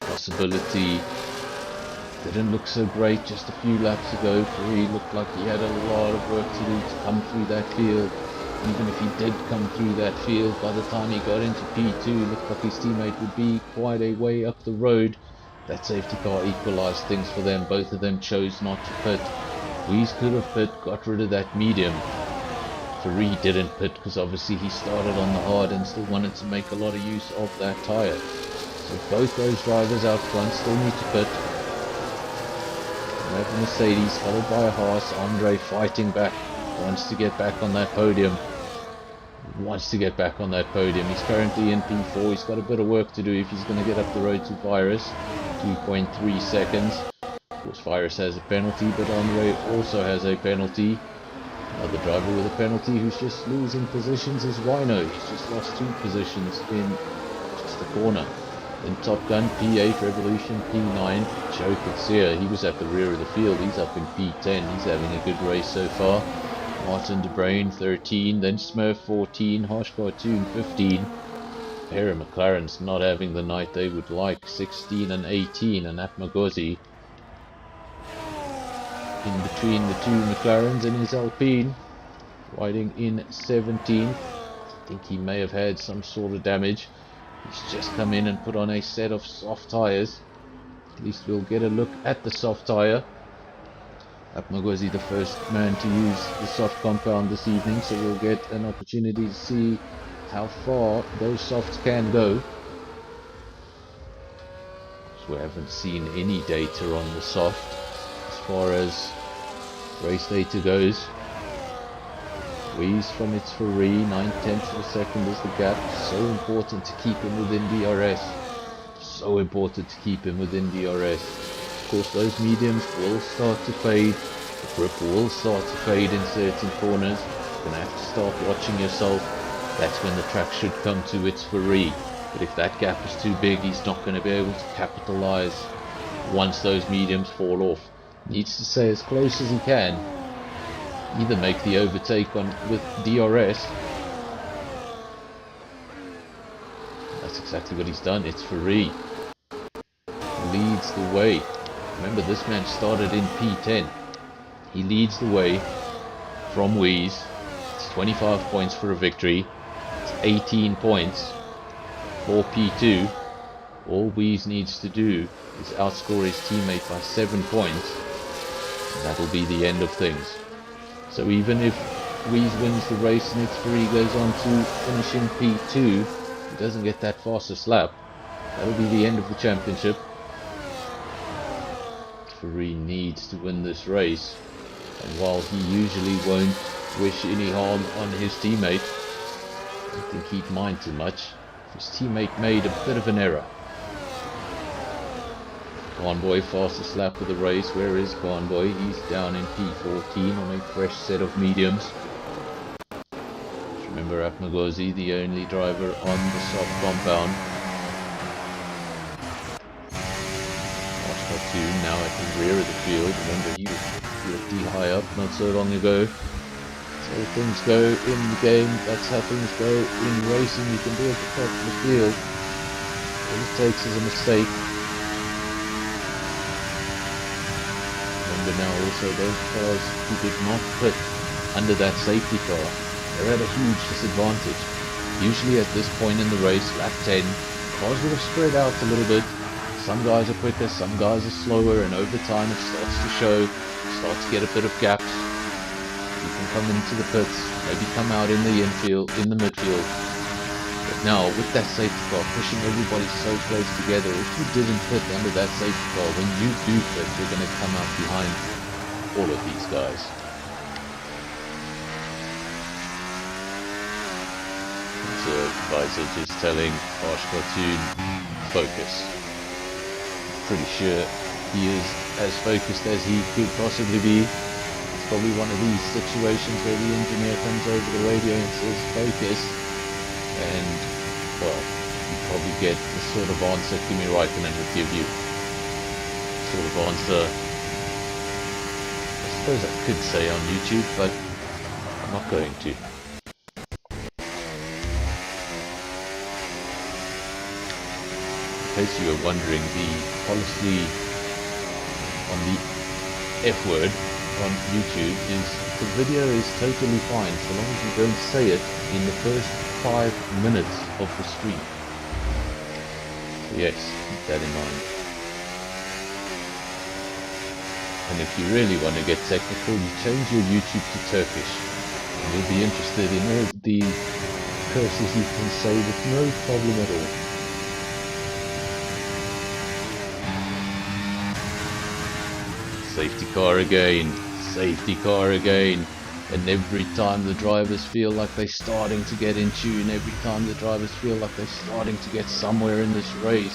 Possibility didn't look so great just a few laps ago. Ferree looked like he had a lot of work to do to come through that field. Even if he did come through that field, by the time he got into P2, it looked like his teammate would be quite a way up the road. That safety car equalized things for them. Both of them chose not to pit. Wheeze could have pit, got rid of that medium. Ferree didn't pit because obviously he started on the hard and still wanted to make a lot of use of that tyre. So both those drivers out front still need to pit. We have a Mercedes followed by a Haas. Andre fighting back, wants to get back on that podium. He's currently in P4. He's got a bit of work to do if he's going to get up the road to Virus. 2.3 seconds. Of course, Virus has a penalty, but Andre also has a penalty. Another driver with a penalty who's just losing positions is Rhino. He's just lost 2 positions in just the corner. Then Top Gun, P8, Revolution, P9. Joe Kutsia, he was at the rear of the field. He's up in P10. He's having a good race so far. Martin De Bruyn 13, then Smurf 14, Harsh Cartoon 15. A pair of McLarens not having the night they would like, 16 and 18, and Atmagozi in between the 2 McLarens and his Alpine, riding in 17th. I think he may have had some sort of damage. He's just come in and put on a set of soft tyres. At least we'll get a look at the soft tyre. Atmagozi the first man to use the soft compound this evening, so we'll get an opportunity to see how far those softs can go. So we haven't seen any data on the soft as far as race data goes. Wheeze from its Ferree, 9/10 of a second is the gap. So important to keep him within DRS. So important to keep him within DRS. Of course, those mediums will start to fade. The grip will start to fade in certain corners. You're going to have to start watching yourself. That's when the track should come to its Ferree. But if that gap is too big, he's not going to be able to capitalize once those mediums fall off. Needs to stay as close as he can. Either make the overtake with DRS. That's exactly what he's done. It's Ferree. Leads the way. Remember, this man started in P10. He leads the way from Wheeze. It's 25 points for a victory. It's 18 points for P2. All Wheeze needs to do is outscore his teammate by 7 points. And that'll be the end of things. So even if Wheeze wins the race and it's Ferree goes on to finishing P2, he doesn't get that fastest lap. That'll be the end of the championship. referee needs to win this race. And while he usually won't wish any harm on his teammate, I don't think he'd mind too much if his teammate made a bit of an error. Conboy, fastest lap of the race. Where is Conboy? He's down in P14 on a fresh set of mediums. Remember Apnagozi, the only driver on the soft compound. Cartoon now at the rear of the field. Remember, he was pretty high up not so long ago. So things go in the game. That's how things go in racing. You can be at the top of the field. All it takes is a mistake. Remember now also those cars who did not pit under that safety car, they're at a huge disadvantage. Usually at this point in the race, lap 10, cars would have spread out a little bit. Some guys are quicker, some guys are slower, and over time it starts to show, starts to get a bit of gaps. You can come into the pits, maybe come out in the infield, in the midfield. But now, with that safety car pushing everybody so close together, if you didn't pit under that safety car, when you do pit, you're going to come out behind all of these guys. So, Visor just telling Harsh Cartoon, focus. Pretty sure he is as focused as he could possibly be. It's probably one of these situations where the engineer comes over the radio and says focus, and well, you probably get the sort of answer Kimi Raikkonen would give you. Sort of answer I suppose I could say on YouTube, but I'm not going to. In case you were wondering, the policy on the F word on YouTube is the video is totally fine so long as you don't say it in the first 5 minutes of the stream. So yes, keep that in mind. And if you really want to get technical, you change your YouTube to Turkish. And you'll be interested in all the curses you can say with no problem at all. Safety car again, and every time the drivers feel like they're starting to get in tune, every time the drivers feel like they're starting to get somewhere in this race,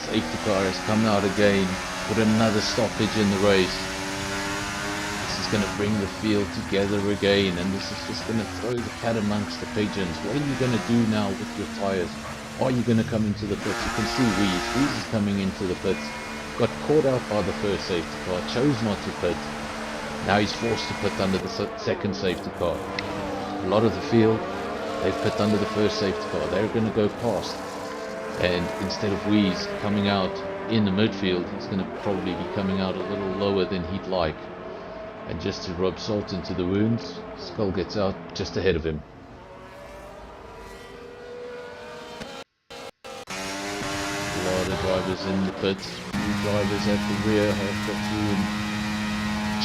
safety car has come out again, put another stoppage in the race. This is going to bring the field together again, and this is just going to throw the cat amongst the pigeons. What are you going to do now with your tyres? Are you going to come into the pits? You can see Reese is coming into the pits. Got caught out by the first safety car, chose not to pit. Now he's forced to pit under the second safety car. A lot of the field, they pit under the first safety car. They're going to go past. And instead of Wheeze coming out in the midfield, he's going to probably be coming out a little lower than he'd like. And just to rub salt into the wounds, Skull gets out just ahead of him. Drivers in the pits, drivers at the rear, Cartoon,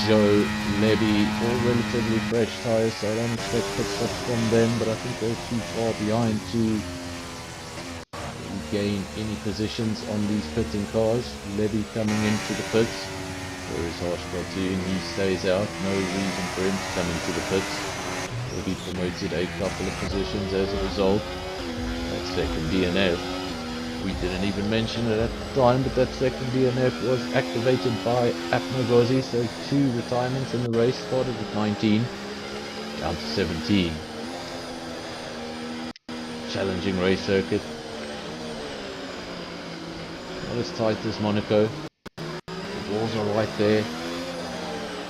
Joe, Levy, all relatively fresh tyres, so I don't expect pit stops from them, but I think they're too far behind to gain any positions on these pitting cars. Levy coming into the pits, whereas Harsh Cartoon, he stays out, no reason for him to come into the pits. He'll be promoted a couple of positions as a result. That second DNF. We didn't even mention it at the time, but that second DNF was activated by Apnagozi, so 2 retirements in the race, started at 19, down to 17. Challenging race circuit. Not as tight as Monaco. The walls are right there.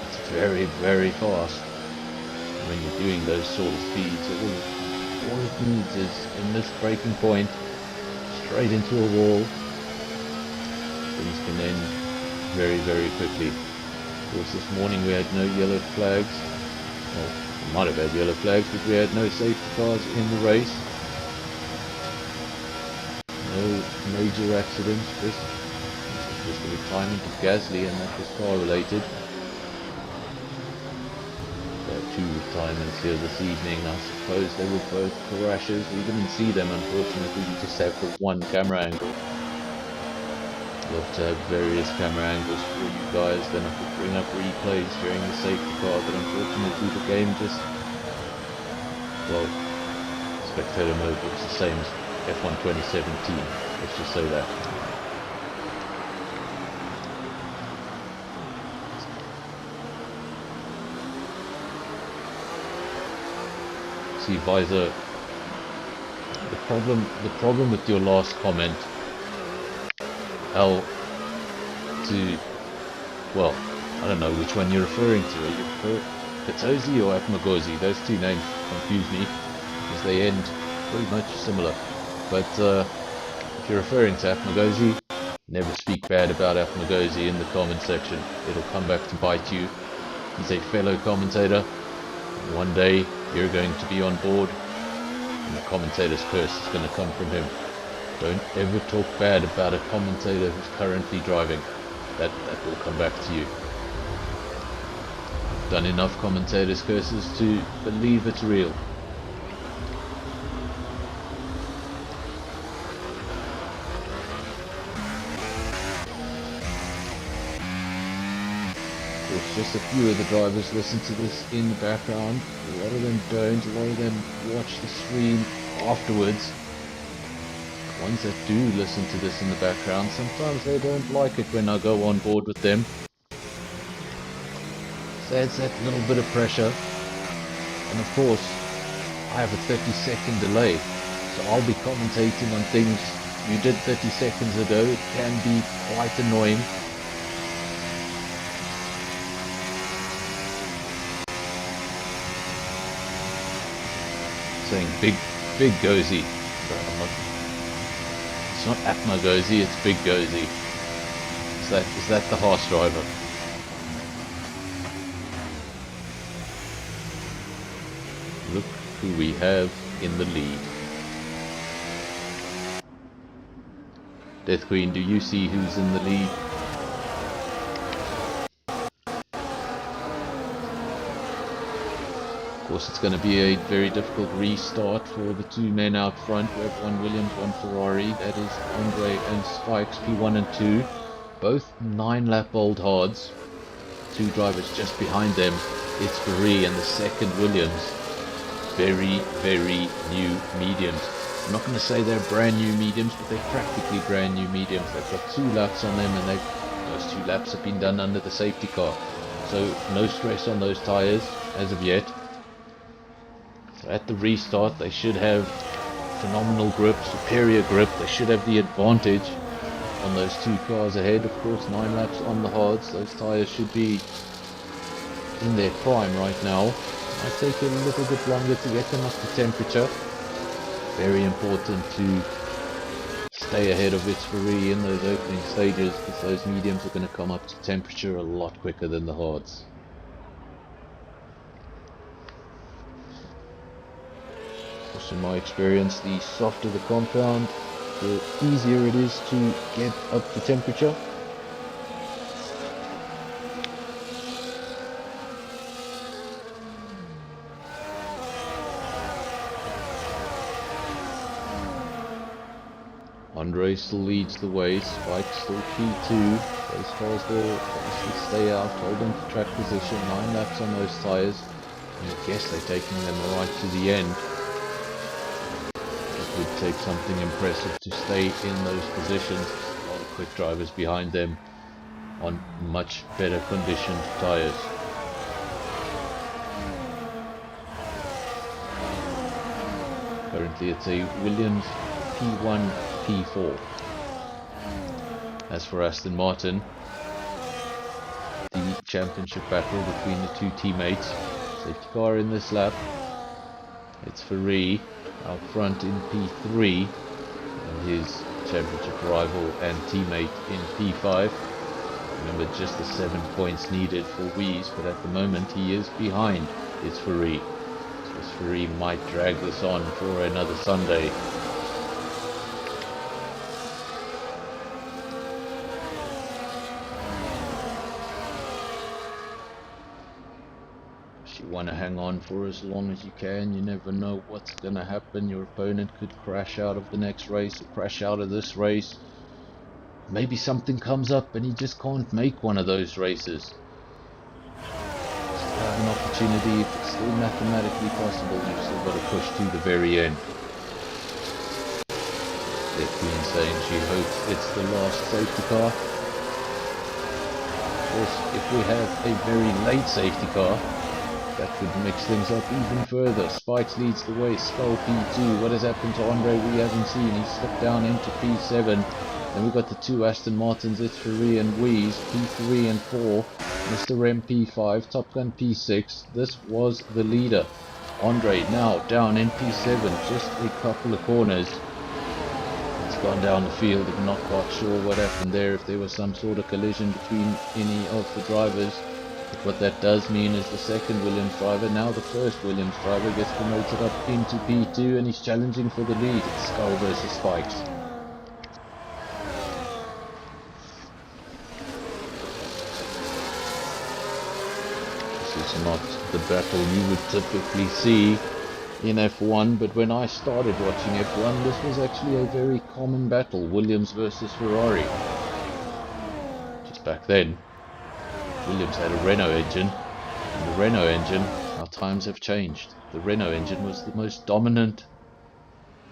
It's very, very fast. When you're doing those sort of speeds, all it needs is a missed braking point, straight into a wall. Things can end very, very quickly. Of course, this morning we had no yellow flags. Well, we might have had yellow flags, but we had no safety cars in the race. No major accidents. This is just the retirement of Gasly, and that was car related. There are 2 retirements here this evening. I suppose they were both crashes. We didn't see them, unfortunately. We just have the one camera angle. Love to have various camera angles for you guys, then I could bring up replays during the safety car, but unfortunately the game just, well, spectator mode looks the same as F1 2017, let's just say that. See, Visor, the problem with your last comment, well, I don't know which one you're referring to. Are you referring to Katozi or Atmagozi? Those two names confuse me because they end pretty much similar. But if you're referring to Atmagozi, never speak bad about Atmagozi in the comment section. It'll come back to bite you. He's a fellow commentator. One day you're going to be on board and the commentator's curse is going to come from him. Don't ever talk bad about a commentator who's currently driving. That will come back to you. I've done enough commentators' curses to believe it's real. Just a few of the drivers listen to this in the background. A lot of them don't. A lot of them watch the stream afterwards. The ones that do listen to this in the background, sometimes they don't like it when I go on board with them. So it's that little bit of pressure. And of course, I have a 30-second delay. So I'll be commentating on things you did 30 seconds ago. It can be quite annoying. Saying big Gozy. It's not Atma Gozy, it's Big Gozy. Is that the horse driver? Look who we have in the lead. Death Queen, do you see who's in the lead? Of course, it's going to be a very difficult restart for the two men out front. We have one Williams, one Ferrari. That is Andre and Spikes, P1 and 2. Both 9-lap old hards. Two drivers just behind them. It's Ferrari and the second Williams. Very, very new mediums. I'm not going to say they're brand new mediums, but they're practically brand new mediums. They've got 2 laps on them, and those 2 laps have been done under the safety car. So no stress on those tyres as of yet. So at the restart they should have phenomenal grip, superior grip. They should have the advantage on those 2 cars ahead. Of course, 9 laps on the hards. Those tyres should be in their prime right now. Might take a little bit longer to get them up to temperature. Very important to stay ahead of its Ferrari in those opening stages, because those mediums are going to come up to temperature a lot quicker than the hards. In my experience, the softer the compound, the easier it is to get up to temperature. Andre still leads the way, Spike still P2. Those cars will obviously stay out, hold on to track position, 9 laps on those tyres. And I guess they're taking them right to the end. Would take something impressive to stay in those positions. A lot of quick drivers behind them on much better conditioned tyres. Currently it's a Williams P1, P4. As for Aston Martin, the championship battle between the 2 teammates. Safety car in this lap. It's Ferrari out front in P3, and his championship rival and teammate in P5. Remember, just the 7 points needed for Wies, but at the moment he is behind his Ferrari. So his Ferrari might drag this on for another Sunday. You want to hang on for as long as you can. You never know what's going to happen. Your opponent could crash out of the next race or crash out of this race. maybe something comes up and he just can't make one of those races. Still have an opportunity. If it's still mathematically possible, you've still got to push to the very end. The Queen saying she hopes it's the last safety car. Of course, if we have a very late safety car, that could mix things up even further. Spikes leads the way, Skull P2. What has happened to Andre? We haven't seen. He slipped down into P7. Then we've got the two Aston Martins, it's Ferrari and Wheeze, P3 and 4, Mr. M P5, Top Gun P6. This was the leader. Andre now down in P7, just a couple of corners. It's gone down the field. I'm not quite sure what happened there, if there was some sort of collision between any of the drivers. But what that does mean is the second Williams driver, now the first Williams driver, gets promoted up into P2 and he's challenging for the lead. It's Skull versus Spikes. This is not the battle you would typically see in F1, but when I started watching F1, this was actually a very common battle, Williams versus Ferrari. Just back then, Williams had a Renault engine, and the Renault engine, our times have changed. The Renault engine was the most dominant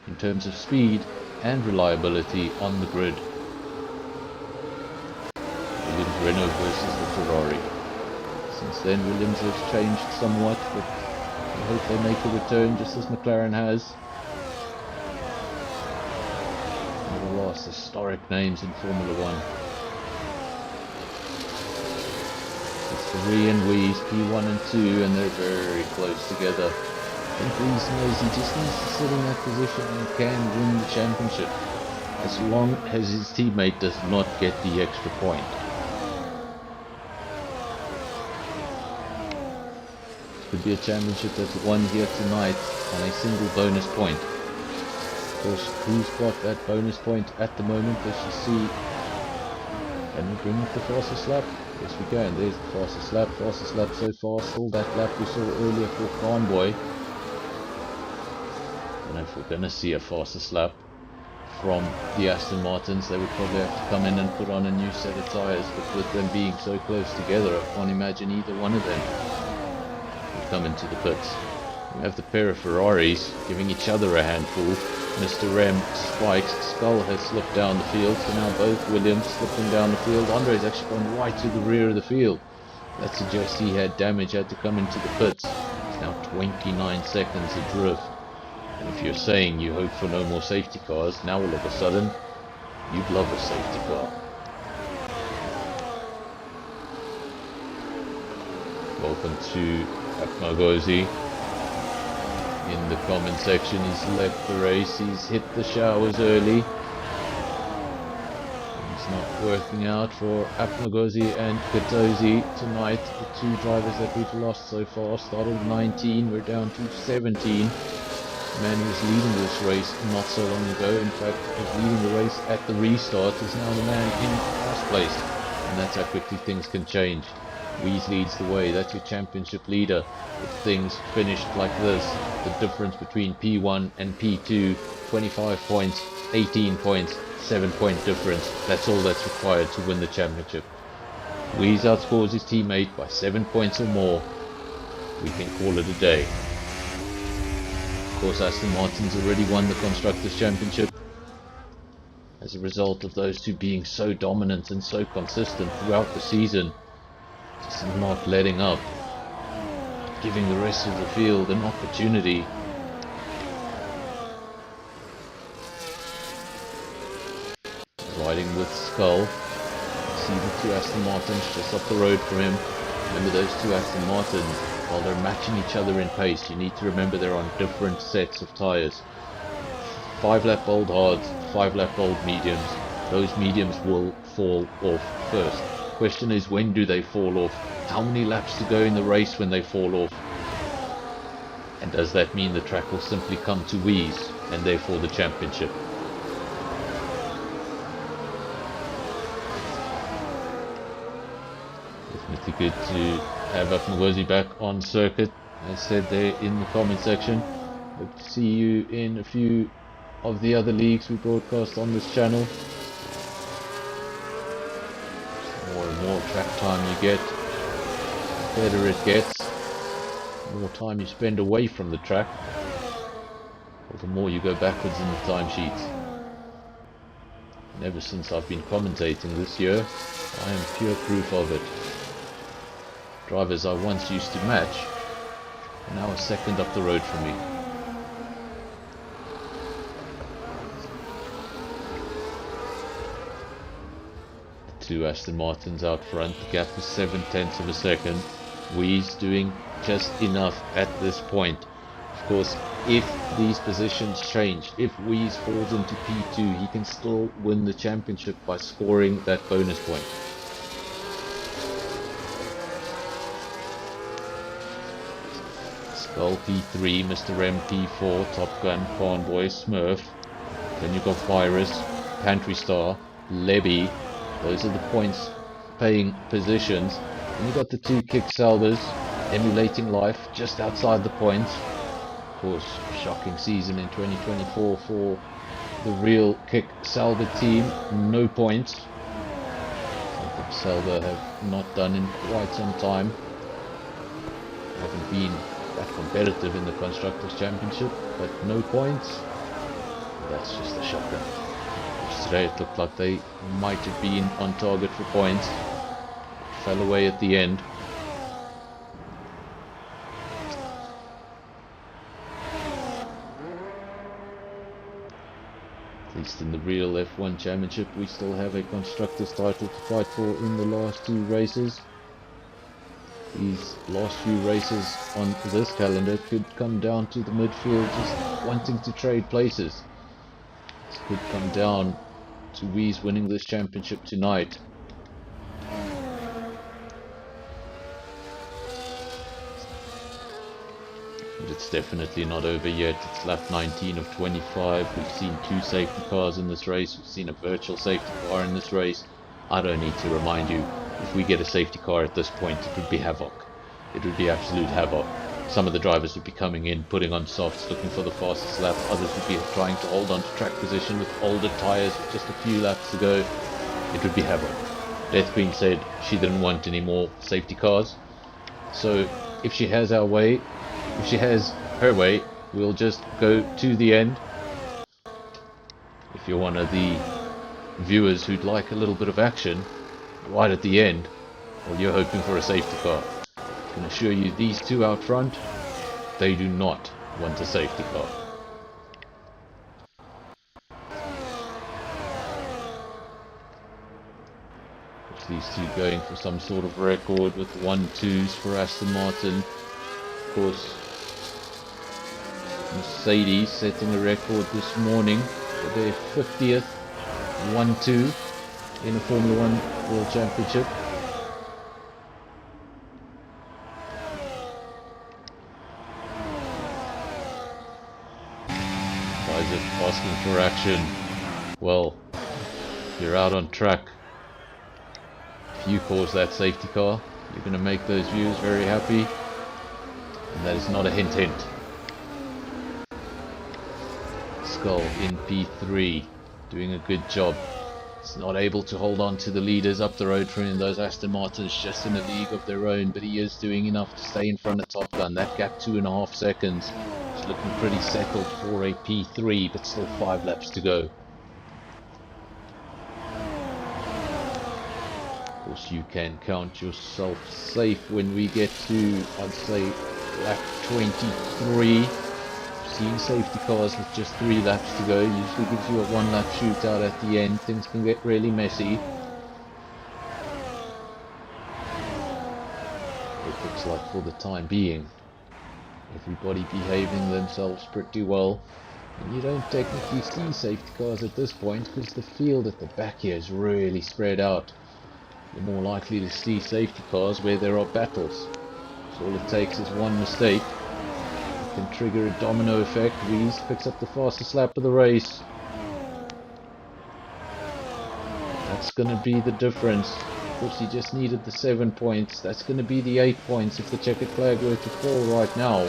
in terms of speed and reliability on the grid. Williams Renault versus the Ferrari. Since then, Williams has changed somewhat, but I hope they make a return just as McLaren has. One of the last historic names in Formula 1. It's Ferrari and Wheeze, P1 and 2, and they're very close together. I think Wheeze knows he just needs to sit in that position and can win the championship, as long as his teammate does not get the extra point. Could be a championship that's won here tonight on a single bonus point. Of course, who's got that bonus point at the moment? Let's just see. Can we bring up the fastest lap? Yes, we can. There's the fastest lap so far. Still that lap we saw earlier for Convoy. I don't know if we're going to see a fastest lap from the Aston Martins. They would probably have to come in and put on a new set of tyres, but with them being so close together, I can't imagine either one of them come into the pits. We have the pair of Ferraris giving each other a handful. Mr. M, Spikes, Skull has slipped down the field, so now both Williams slipping down the field. Andre's actually gone right to the rear of the field. That suggests he had damage, had to come into the pits. It's now 29 seconds adrift. And if you're saying you hope for no more safety cars, now all of a sudden, you'd love a safety car. Welcome to Apmagozi. In the comment section, he's left the race, he's hit the showers early. It's not working out for Apmagozi and Katozi tonight. The two drivers that we've lost so far. Started 19, we're down to 17. The man who was leading this race not so long ago, in fact was leading the race at the restart, is now the man in last place. And that's how quickly things can change. Wheeze leads the way, that's your championship leader. If things finished like this, the difference between P1 and P2, 25 points, 18 points, 7-point difference. That's all that's required to win the championship. Wheeze outscores his teammate by 7 points or more. We can call it a day. Of course, Aston Martin's already won the Constructors' Championship as a result of those two being so dominant and so consistent throughout the season. Just not letting up, giving the rest of the field an opportunity. Riding with Skull. See the two Aston Martins just up the road from him. Remember those two Aston Martins, while they're matching each other in pace, you need to remember they're on different sets of tyres. 5-lap old hards, 5-lap old mediums. Those mediums will fall off first. Question is, when do they fall off? How many laps to go in the race when they fall off? And does that mean the track will simply come to Wheeze and therefore the championship? Definitely good to have Apmagozi back on circuit, as said there in the comment section. Hope to see you in a few of the other leagues we broadcast on this channel. More and more track time you get, the better it gets. The more time you spend away from the track, well, the more you go backwards in the timesheets. And ever since I've been commentating this year, I am pure proof of it. Drivers I once used to match are now a second up the road from me. The two Aston Martins out front, the gap is 7/10 of a second. Wee's doing just enough at this point. Of course, if these positions change, if Wees falls into P2, he can still win the championship by scoring that bonus point. Skull P3, Mr. M P4, Top Gun, Convoy, Smurf. Then you've got Virus, Pantry Star, Lebby. Those are the points paying positions. And you've got the two Kick Salvers emulating life just outside the points. Of course, shocking season in 2024 for the real Kick Salver team. No points. Something Salver have not done in quite some time. Haven't been that competitive in the Constructors' Championship, but no points. That's just a shocker. Today it looked like they might have been on target for points. Fell away at the end. At least in the real F1 Championship, we still have a Constructors' title to fight for in the last two races. These last few races on this calendar could come down to the midfield just wanting to trade places. This could come down to Wees winning this championship tonight. But it's definitely not over yet. It's lap 19 of 25. We've seen two safety cars in this race. We've seen a virtual safety car in this race. I don't need to remind you, if we get a safety car at this point, it would be havoc. It would be absolute havoc. Some of the drivers would be coming in, putting on softs, looking for the fastest lap. Others would be trying to hold on to track position with older tyres with just a few laps to go. It would be havoc. Death Queen said she didn't want any more safety cars. So if she has our way, if she has her way, we'll just go to the end. If you're one of the viewers who'd like a little bit of action right at the end, well, you're hoping for a safety car. I can assure you, these two out front, they do not want a safety car. These two going for some sort of record with 1-2s for Aston Martin. Of course, Mercedes setting a record this morning for their 50th 1-2 in the Formula 1 World Championship. Guys are asking for action. Well, if you're out on track, if you cause that safety car, you're going to make those viewers very happy. And that is not a hint hint. Skull in P3, doing a good job. It's not able to hold on to the leaders up the road from him. Those Aston Martins just in a league of their own, but he is doing enough to stay in front of Top Gun. That gap 2.5 seconds. It's looking pretty settled for a P3, but still 5 laps to go. Of course, you can count yourself safe when we get to, I'd say, lap 23. Seeing safety cars with just 3 laps to go usually gives you a 1-lap shootout at the end. Things can get really messy. It looks like for the time being, everybody behaving themselves pretty well. And you don't technically see safety cars at this point because the field at the back here is really spread out. You're more likely to see safety cars where there are battles. So all it takes is one mistake. Can trigger a domino effect. Wees picks up the fastest lap of the race. That's going to be the difference. Of course, he just needed the 7 points. That's going to be the 8 points. If the checkered flag were to fall right now,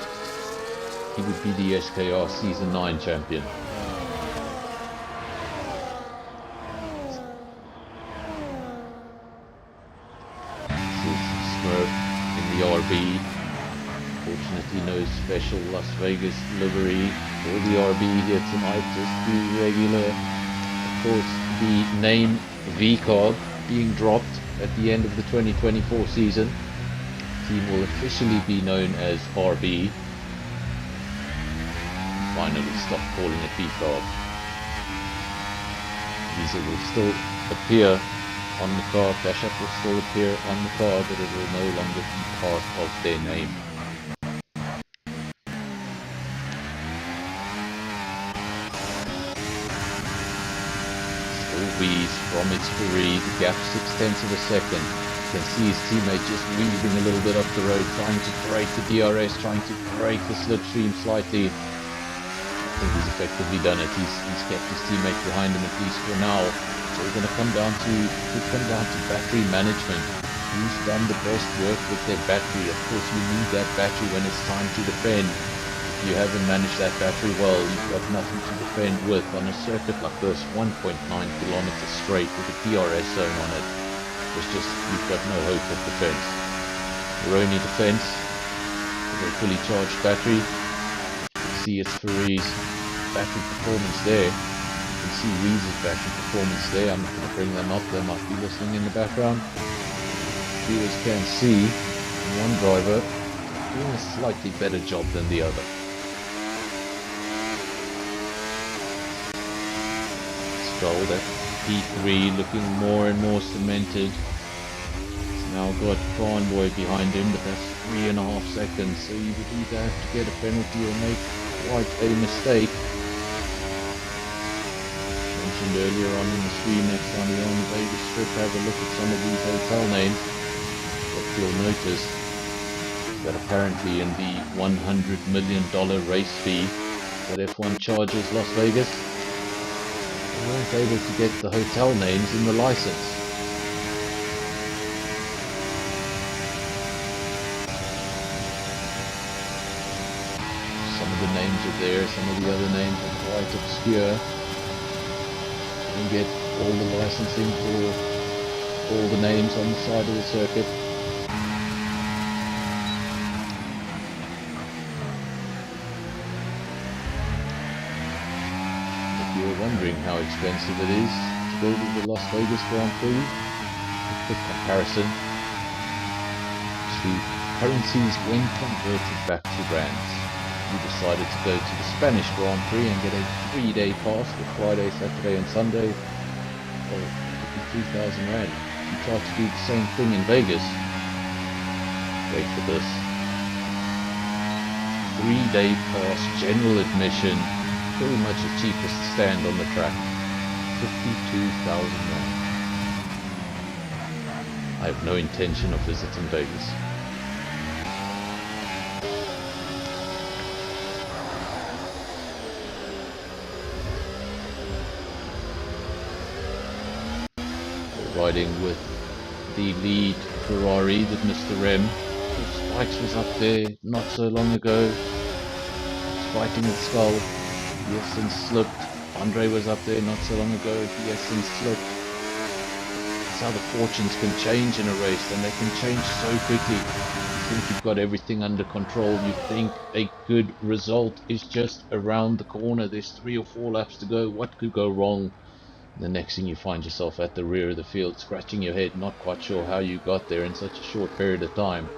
he would be the SKR Season 9 champion. the RB. Fortunately no special Las Vegas livery for the RB here tonight, just the regular. Of course, the name V-Carb being dropped at the end of the 2024 season. The team will officially be known as RB. Finally stop calling it V-Carb. Diesel will still appear on the car, Cash App will still appear on the car, but it will no longer be part of their name. Wheeze from its Ferrari, the gap 0.6 of a second. You can see his teammate just weaving a little bit up the road, trying to break the DRS, trying to break the slipstream slightly. I think he's effectively done it. He's kept his teammate behind him at least for now. So we're going to come down to battery management. Who's done the best work with their battery? Of course, you need that battery when it's time to defend. If you haven't managed that battery well, you've got nothing to defend with on a circuit like this. 1.9 kilometers straight with a DRS zone on it. It's just, you've got no hope of defense. Your only defense is a fully charged battery. You can see it's Ferrari's battery performance there. You can see Weeze's battery performance there. I'm not going to bring them up, they might be listening in the background. Viewers can see one driver doing a slightly better job than the other. Stroll at P3 looking more and more cemented. He's now got Convoy behind him, but that's 3.5 seconds, so you would either have to get a penalty or make quite a mistake. Mentioned earlier on in the stream, next time you're on the Vegas Strip, have a look at some of these hotel names. What you'll notice is that apparently in the $100 million race fee that F1 charges Las Vegas, they weren't able to get the hotel names in the license. Some of the names are there, some of the other names are quite obscure. You can get all the licensing for all the names on the side of the circuit. Wondering how expensive it is to go to the Las Vegas Grand Prix. A quick comparison to currencies when converted back to rands. You decided to go to the Spanish Grand Prix and get a 3-day pass for Friday, Saturday and Sunday. Well, it would be 3,000 rand. You try to do the same thing in Vegas. Wait for this. 3-day pass, general admission. Pretty much as cheap as to stand on the track. 52,000 rand. I have no intention of visiting Vegas. We're riding with the lead Ferrari with Mr. Rem. Spikes was up there not so long ago. He's fighting with Skull. He has since slipped. Andre was up there not so long ago. He has since slipped. That's how the fortunes can change in a race, and they can change so quickly. You think you've got everything under control. You think a good result is just around the corner. There's 3 or 4 laps to go. What could go wrong? And the next thing you find yourself at the rear of the field, scratching your head, not quite sure how you got there in such a short period of time.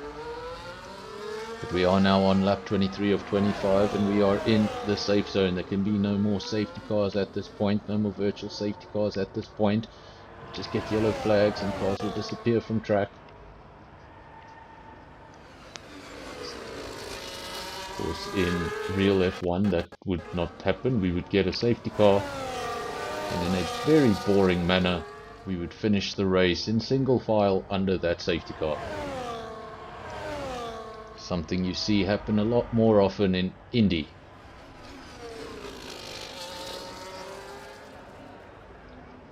But we are now on lap 23 of 25 and we are in the safe zone. There can be no more safety cars at this point, no more virtual safety cars at this point. Just get yellow flags and cars will disappear from track. Of course, in real F1 that would not happen. We would get a safety car and in a very boring manner we would finish the race in single file under that safety car. Something you see happen a lot more often in Indy.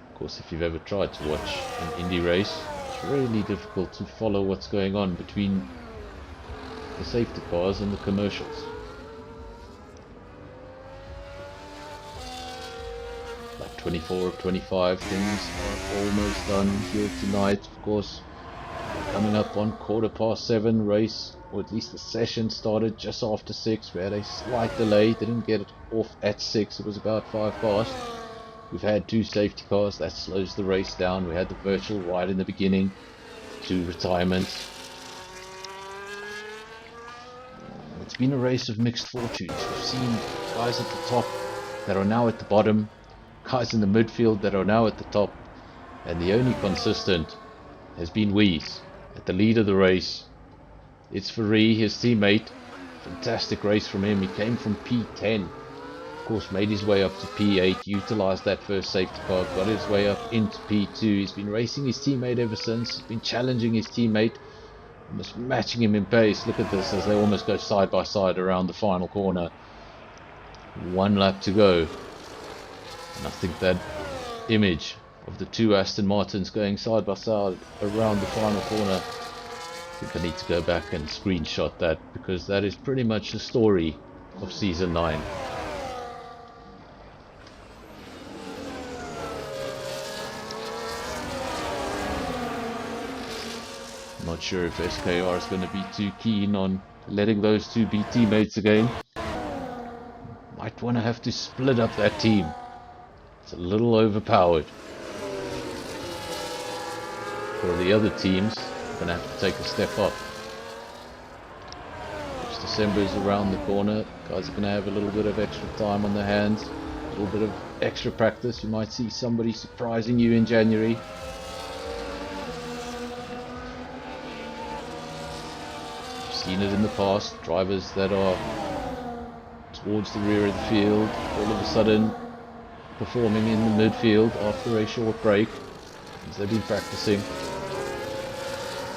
Of course, if you've ever tried to watch an Indy race, it's really difficult to follow what's going on between the safety cars and the commercials. Like 24 of 25, things are almost done here tonight. Of course, coming up on 7:15 race, or at least the session started just after 6. We had a slight delay, didn't get it off at 6, it was about 5 past. We've had 2 safety cars, that slows the race down. We had the virtual right in the beginning, 2 retirements. It's been a race of mixed fortunes. We've seen guys at the top that are now at the bottom, guys in the midfield that are now at the top, and the only consistent has been Wees at the lead of the race. It's Faree, his teammate. Fantastic race from him. He came from P10, of course made his way up to P8, utilized that first safety car, got his way up into P2. He's been racing his teammate ever since. He's been challenging his teammate, almost matching him in pace. Look at this as they almost go side by side around the final corner. 1 lap to go, and I think that image of the 2 Aston Martins going side by side around the final corner, I think I need to go back and screenshot that, because that is pretty much the story of season 9. I'm not sure if SKR is going to be too keen on letting those 2 be teammates again. Might want to have to split up that team. It's a little overpowered. For the other teams, going to have to take a step up. Which December is around the corner. Guys are going to have a little bit of extra time on their hands. A little bit of extra practice. You might see somebody surprising you in January. You've seen it in the past. Drivers that are towards the rear of the field, all of a sudden performing in the midfield after a short break, as they've been practicing.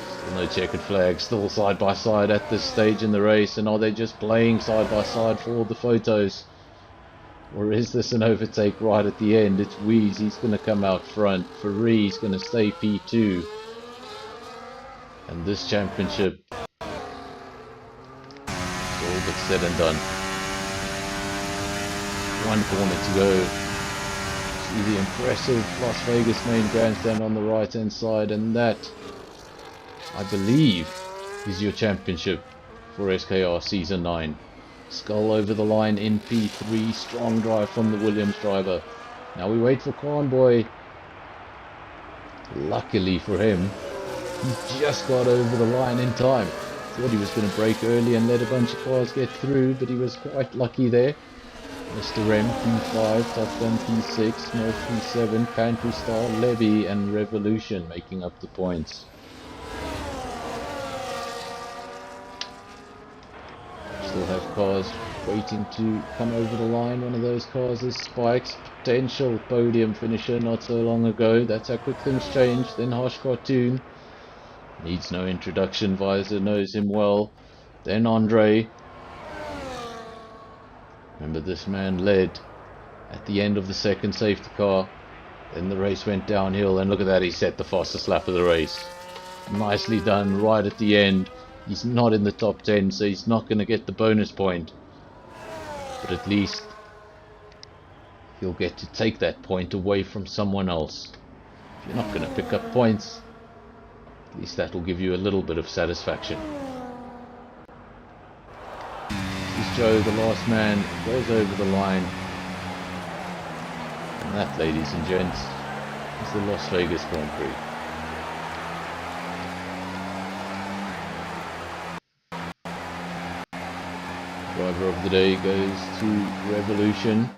Still no checkered flag, still side by side at this stage in the race. And are they just playing side by side for all the photos, or is this an overtake right at the end? It's Wees, he's going to come out front. Faree's going to stay P2, and this championship is all but said and done. 1 corner to go. See the impressive Las Vegas main grandstand on the right hand side, and that, I believe, is your championship for SKR season 9. Skull over the line in P3, strong drive from the Williams driver. Now we wait for Conboy. Luckily for him, he just got over the line in time. Thought he was going to brake early and let a bunch of cars get through, but he was quite lucky there. Mr. M P5, Top Gun P6, Smurf P7, Pantry Star, Levy and Revolution making up the points. Still have cars waiting to come over the line. One of those cars is Spike's potential podium finisher not so long ago. That's how quick things change. Then Harsh Cartoon, needs no introduction, Visor knows him well. Then Andre. Remember, this man led at the end of the second safety car. Then the race went downhill, and look at that, he set the fastest lap of the race. Nicely done right at the end. He's not in the top 10, so he's not going to get the bonus point. But at least he'll get to take that point away from someone else. If you're not going to pick up points, at least that will give you a little bit of satisfaction. Joe, the last man, goes over the line, and that, ladies and gents, is the Las Vegas Grand Prix. Driver of the day goes to Revolution,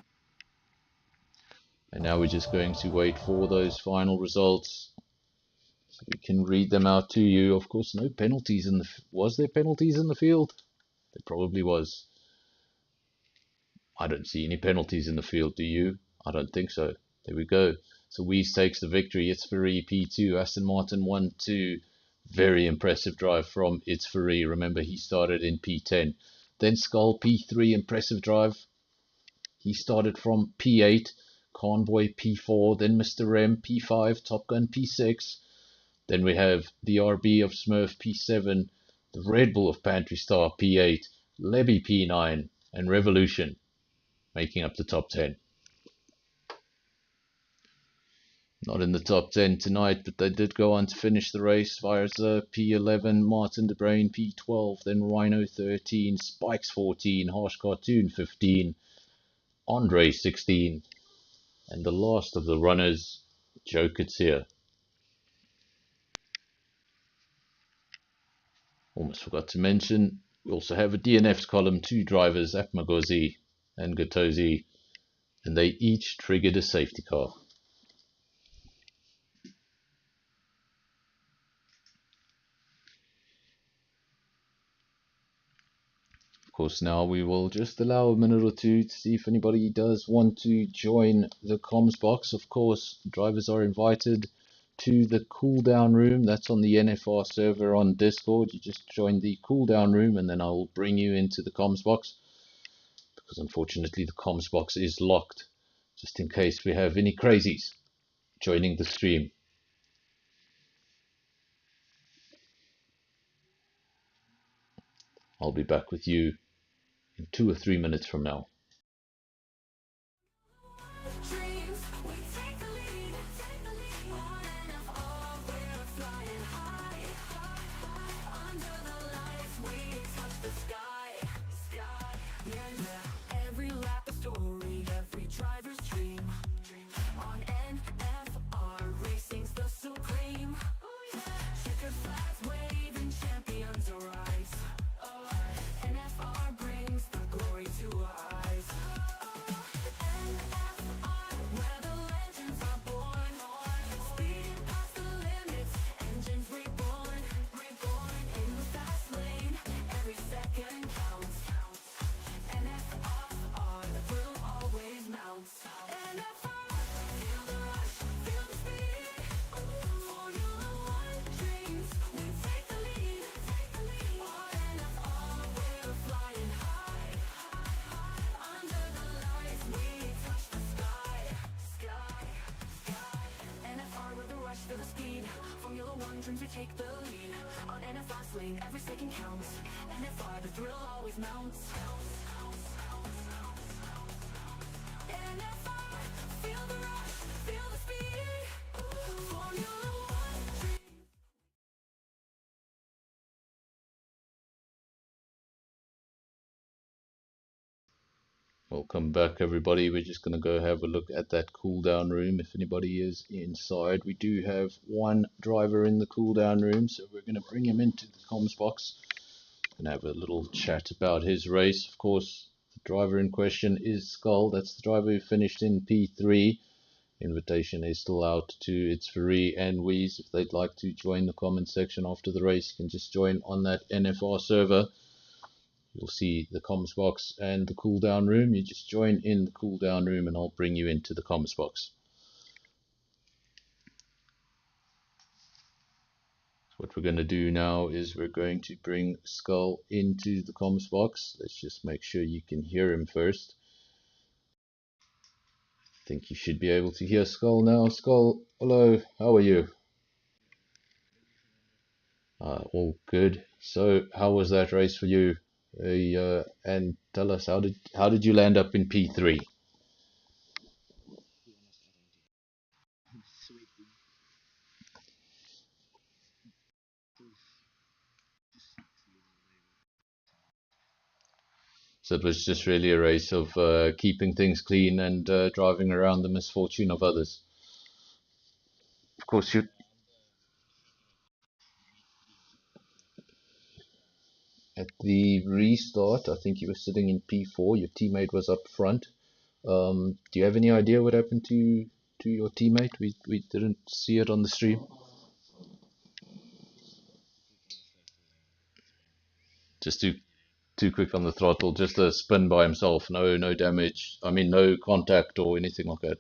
and now we're just going to wait for those final results so we can read them out to you. Of course, no penalties in the... Was there penalties in the field? There probably was. I don't see any penalties in the field, do you? I don't think so. There we go. So Wees takes the victory. It's Faree P2, Aston Martin 1-2. Very impressive drive from It's Faree. Remember, he started in P10. Then Skull P3, impressive drive. He started from P8. Convoy P4. Then Mr. M P5, Top Gun P6. Then we have the RB of Smurf P7, the Red Bull of Pantry Star P8, Levy P9, and Revolution making up the top 10. Not in the top 10 tonight, but they did go on to finish the race. Virza P11, Martin de Brain P12, then Rhino 13, Spikes 14, Harsh Cartoon 15, Andre 16, and the last of the runners, Joe Kitsia. Almost forgot to mention, we also have a DNF's column, 2 drivers, Akmagozi and Gatozi, and they each triggered a safety car. Of course, now we will just allow a minute or two to see if anybody does want to join the comms box. Of course, drivers are invited to the cool down room. That's on the NFR server on Discord. You just join the cool down room and then I will bring you into the comms box, because unfortunately the comms box is locked, just in case we have any crazies joining the stream. I'll be back with you in 2 or 3 minutes from now. Dreams, we take the lead, on NFR, we're flying high, under the lights, we touch the sky, yeah. Every lap a story, every driver's dream, on NFR, racing's the supreme, checkered flags waving, champions arise, NFR brings the glory to our eyes. Where the legends are born, speeding past the limits, engines reborn, in the fast lane, every second counts. NFR, the thrill always mounts. NFR, feel the rush, feel the speed. Formula One dreams, we take the lead. On NFR, we're flying high, under the lights, we touch the sky. NFR with the rush, feel the speed. Formula One dreams, we take the lead. On NFR's lane, every second counts. NFR, the thrill always mounts. NFR, feel the rush, feel the speed. Formula One dreams. Welcome back, everybody. We're just going to go have a look at that cool down room. If anybody is inside, we do have one driver in the cool down room, so we're going to bring him into the comms box and have a little chat about his race. Of course, the driver in question is Skull. That's the driver who finished in P3. Invitation is still out to Itzfari and Weez. If they'd like to join the comment section after the race, you can just join on that NFR server. You'll see the comms box and the cool down room. You just join in the cool down room and I'll bring you into the comms box. What we're going to do now is we're going to bring Skull into the comms box. Let's just make sure you can hear him first. I think you should be able to hear Skull now. Skull, hello, how are you? All good. So how was that race for you? And tell us, how did you land up in P3? So it was just really a race of keeping things clean and driving around the misfortune of others. Of course, at the restart, I think you were sitting in P4. Your teammate was up front. Do you have any idea what happened to your teammate? We didn't see it on the stream. Just too quick on the throttle, just a spin by himself. No damage. I mean, no contact or anything like that.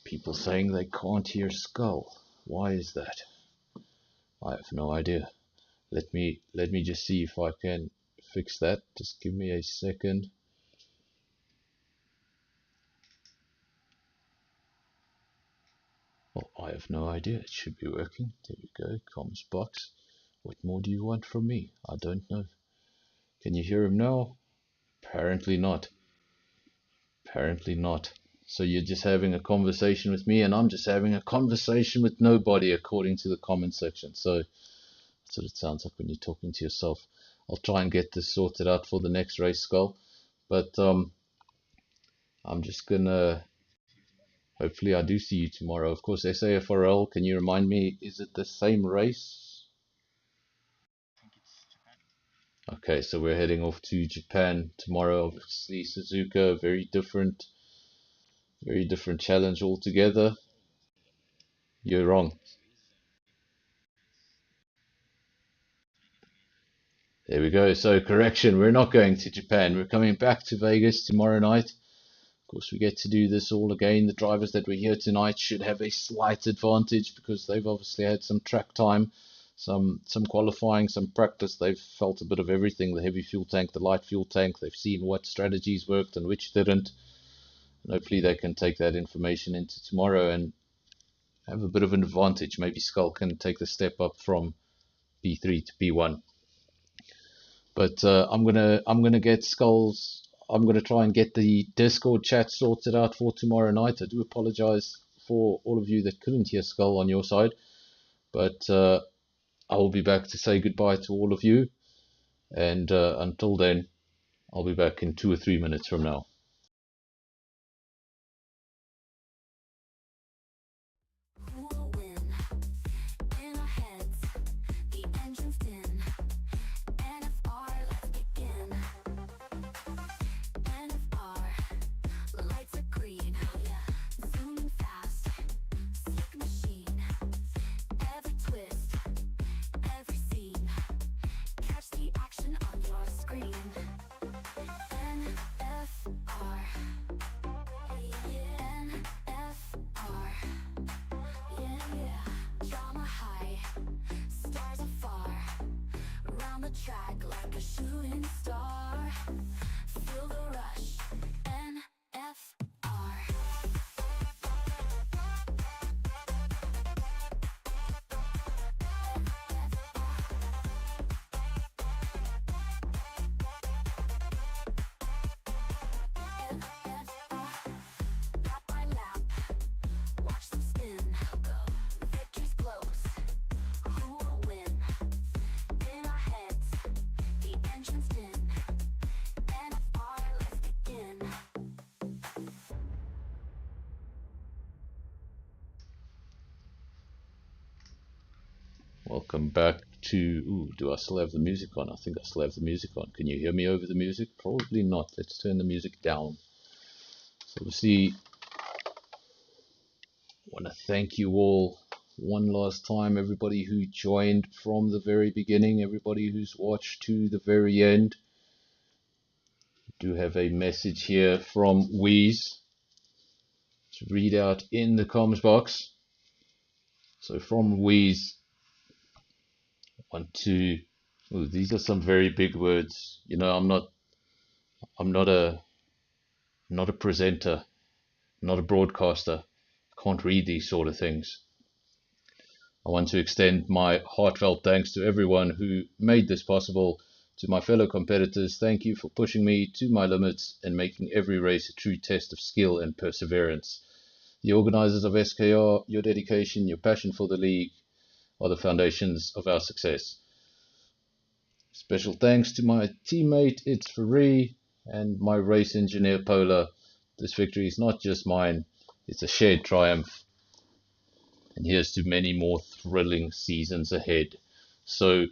People saying they can't hear Skull. Why is that? I have no idea. Let me just see if I can fix that. Just give me a second. Well, I have no idea. It should be working. There we go. Comms box. What more do you want from me? I don't know. Can you hear him now? Apparently not. Apparently not. So you're just having a conversation with me, and I'm just having a conversation with nobody, according to the comment section. So that's what it sounds like when you're talking to yourself. I'll try and get this sorted out for the next race, Skull. But I'm just gonna. Hopefully, I do see you tomorrow. Of course, SAFRL. Can you remind me? Is it the same race? Okay, so we're heading off to Japan tomorrow. Obviously, Suzuka, very different challenge altogether. You're wrong. There we go. So correction, we're not going to Japan. We're coming back to Vegas tomorrow night. Of course, we get to do this all again. The drivers that were here tonight should have a slight advantage because they've obviously had some track time, some qualifying, some practice. They've felt a bit of everything, the heavy fuel tank, the light fuel tank. They've seen what strategies worked and which didn't. And hopefully they can take that information into tomorrow and have a bit of an advantage. Maybe Skull can take the step up from P3 to P1. But I'm gonna get Skulls. I'm gonna try and get the Discord chat sorted out for tomorrow night. I do apologize for all of you that couldn't hear Skull on your side, but I will be back to say goodbye to all of you. And until then, I'll be back in 2 or 3 minutes from now. Who will win? In our heads, the engine's din. NFR, let's begin. NFR, lights are green. Zooming fast, sick machine. Every twist, every scene. Catch the action on your screen. NFR, yeah. NFR, yeah. Drama high, stars afar. Round the track like a shooting star. Feel the rush. NFR. Lap by lap, watch them spin. Victory's close. Who will win? In our heads, the engine's din. NFR, let's begin. Welcome back to. Ooh, do I still have the music on? I think I still have the music on. Can you hear me over the music? Probably not. Let's turn the music down. So obviously, I want to thank you all one last time, everybody who joined from the very beginning, everybody who's watched to the very end. I do have a message here from Wheeze to read out in the comms box. So from Wheeze, I want to. Ooh, these are some very big words. You know, I'm not a presenter, not a broadcaster. I can't read these sort of things. I want to extend my heartfelt thanks to everyone who made this possible. To my fellow competitors, thank you for pushing me to my limits and making every race a true test of skill and perseverance. The organizers of SKR, your dedication, your passion for the league are the foundations of our success. Special thanks to my teammate, It's Free, and my race engineer, Polar. This victory is not just mine, it's a shared triumph. And here's to many more thrilling seasons ahead. So,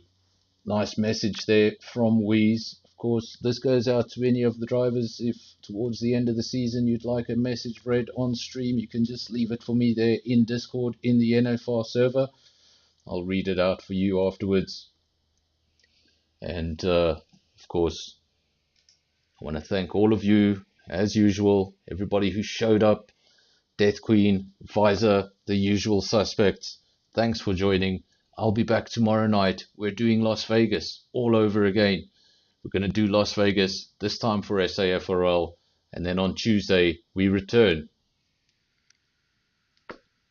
nice message there from Wheeze. Of course, this goes out to any of the drivers. If towards the end of the season you'd like a message read on stream, you can just leave it for me there in Discord in the NFR server. I'll read it out for you afterwards. And of course, I want to thank all of you, as usual, everybody who showed up, Death Queen, Visor, the usual suspects. Thanks for joining. I'll be back tomorrow night. We're doing Las Vegas all over again. We're going to do Las Vegas, this time for SAFRL, and then on Tuesday we return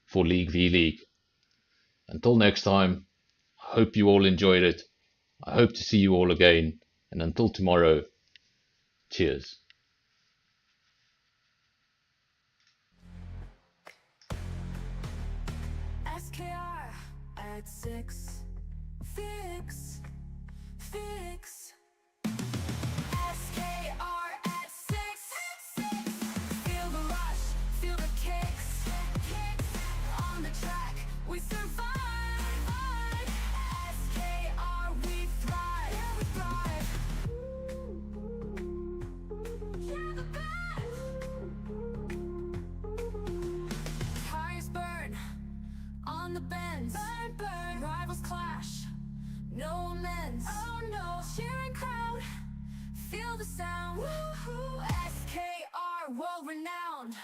for League v League. Until next time, I hope you all enjoyed it. I hope to see you all again, and until tomorrow, cheers. 6. Fix. SKR at 6. Feel the rush, feel the kicks. On the track, we survive. SKR, we thrive. Yeah, we thrive. Yeah, the best. Tires burn on the bends. Burn. Rivals clash, no amends. Oh no, cheering crowd, feel the sound. Woo-hoo. SKR, world renowned.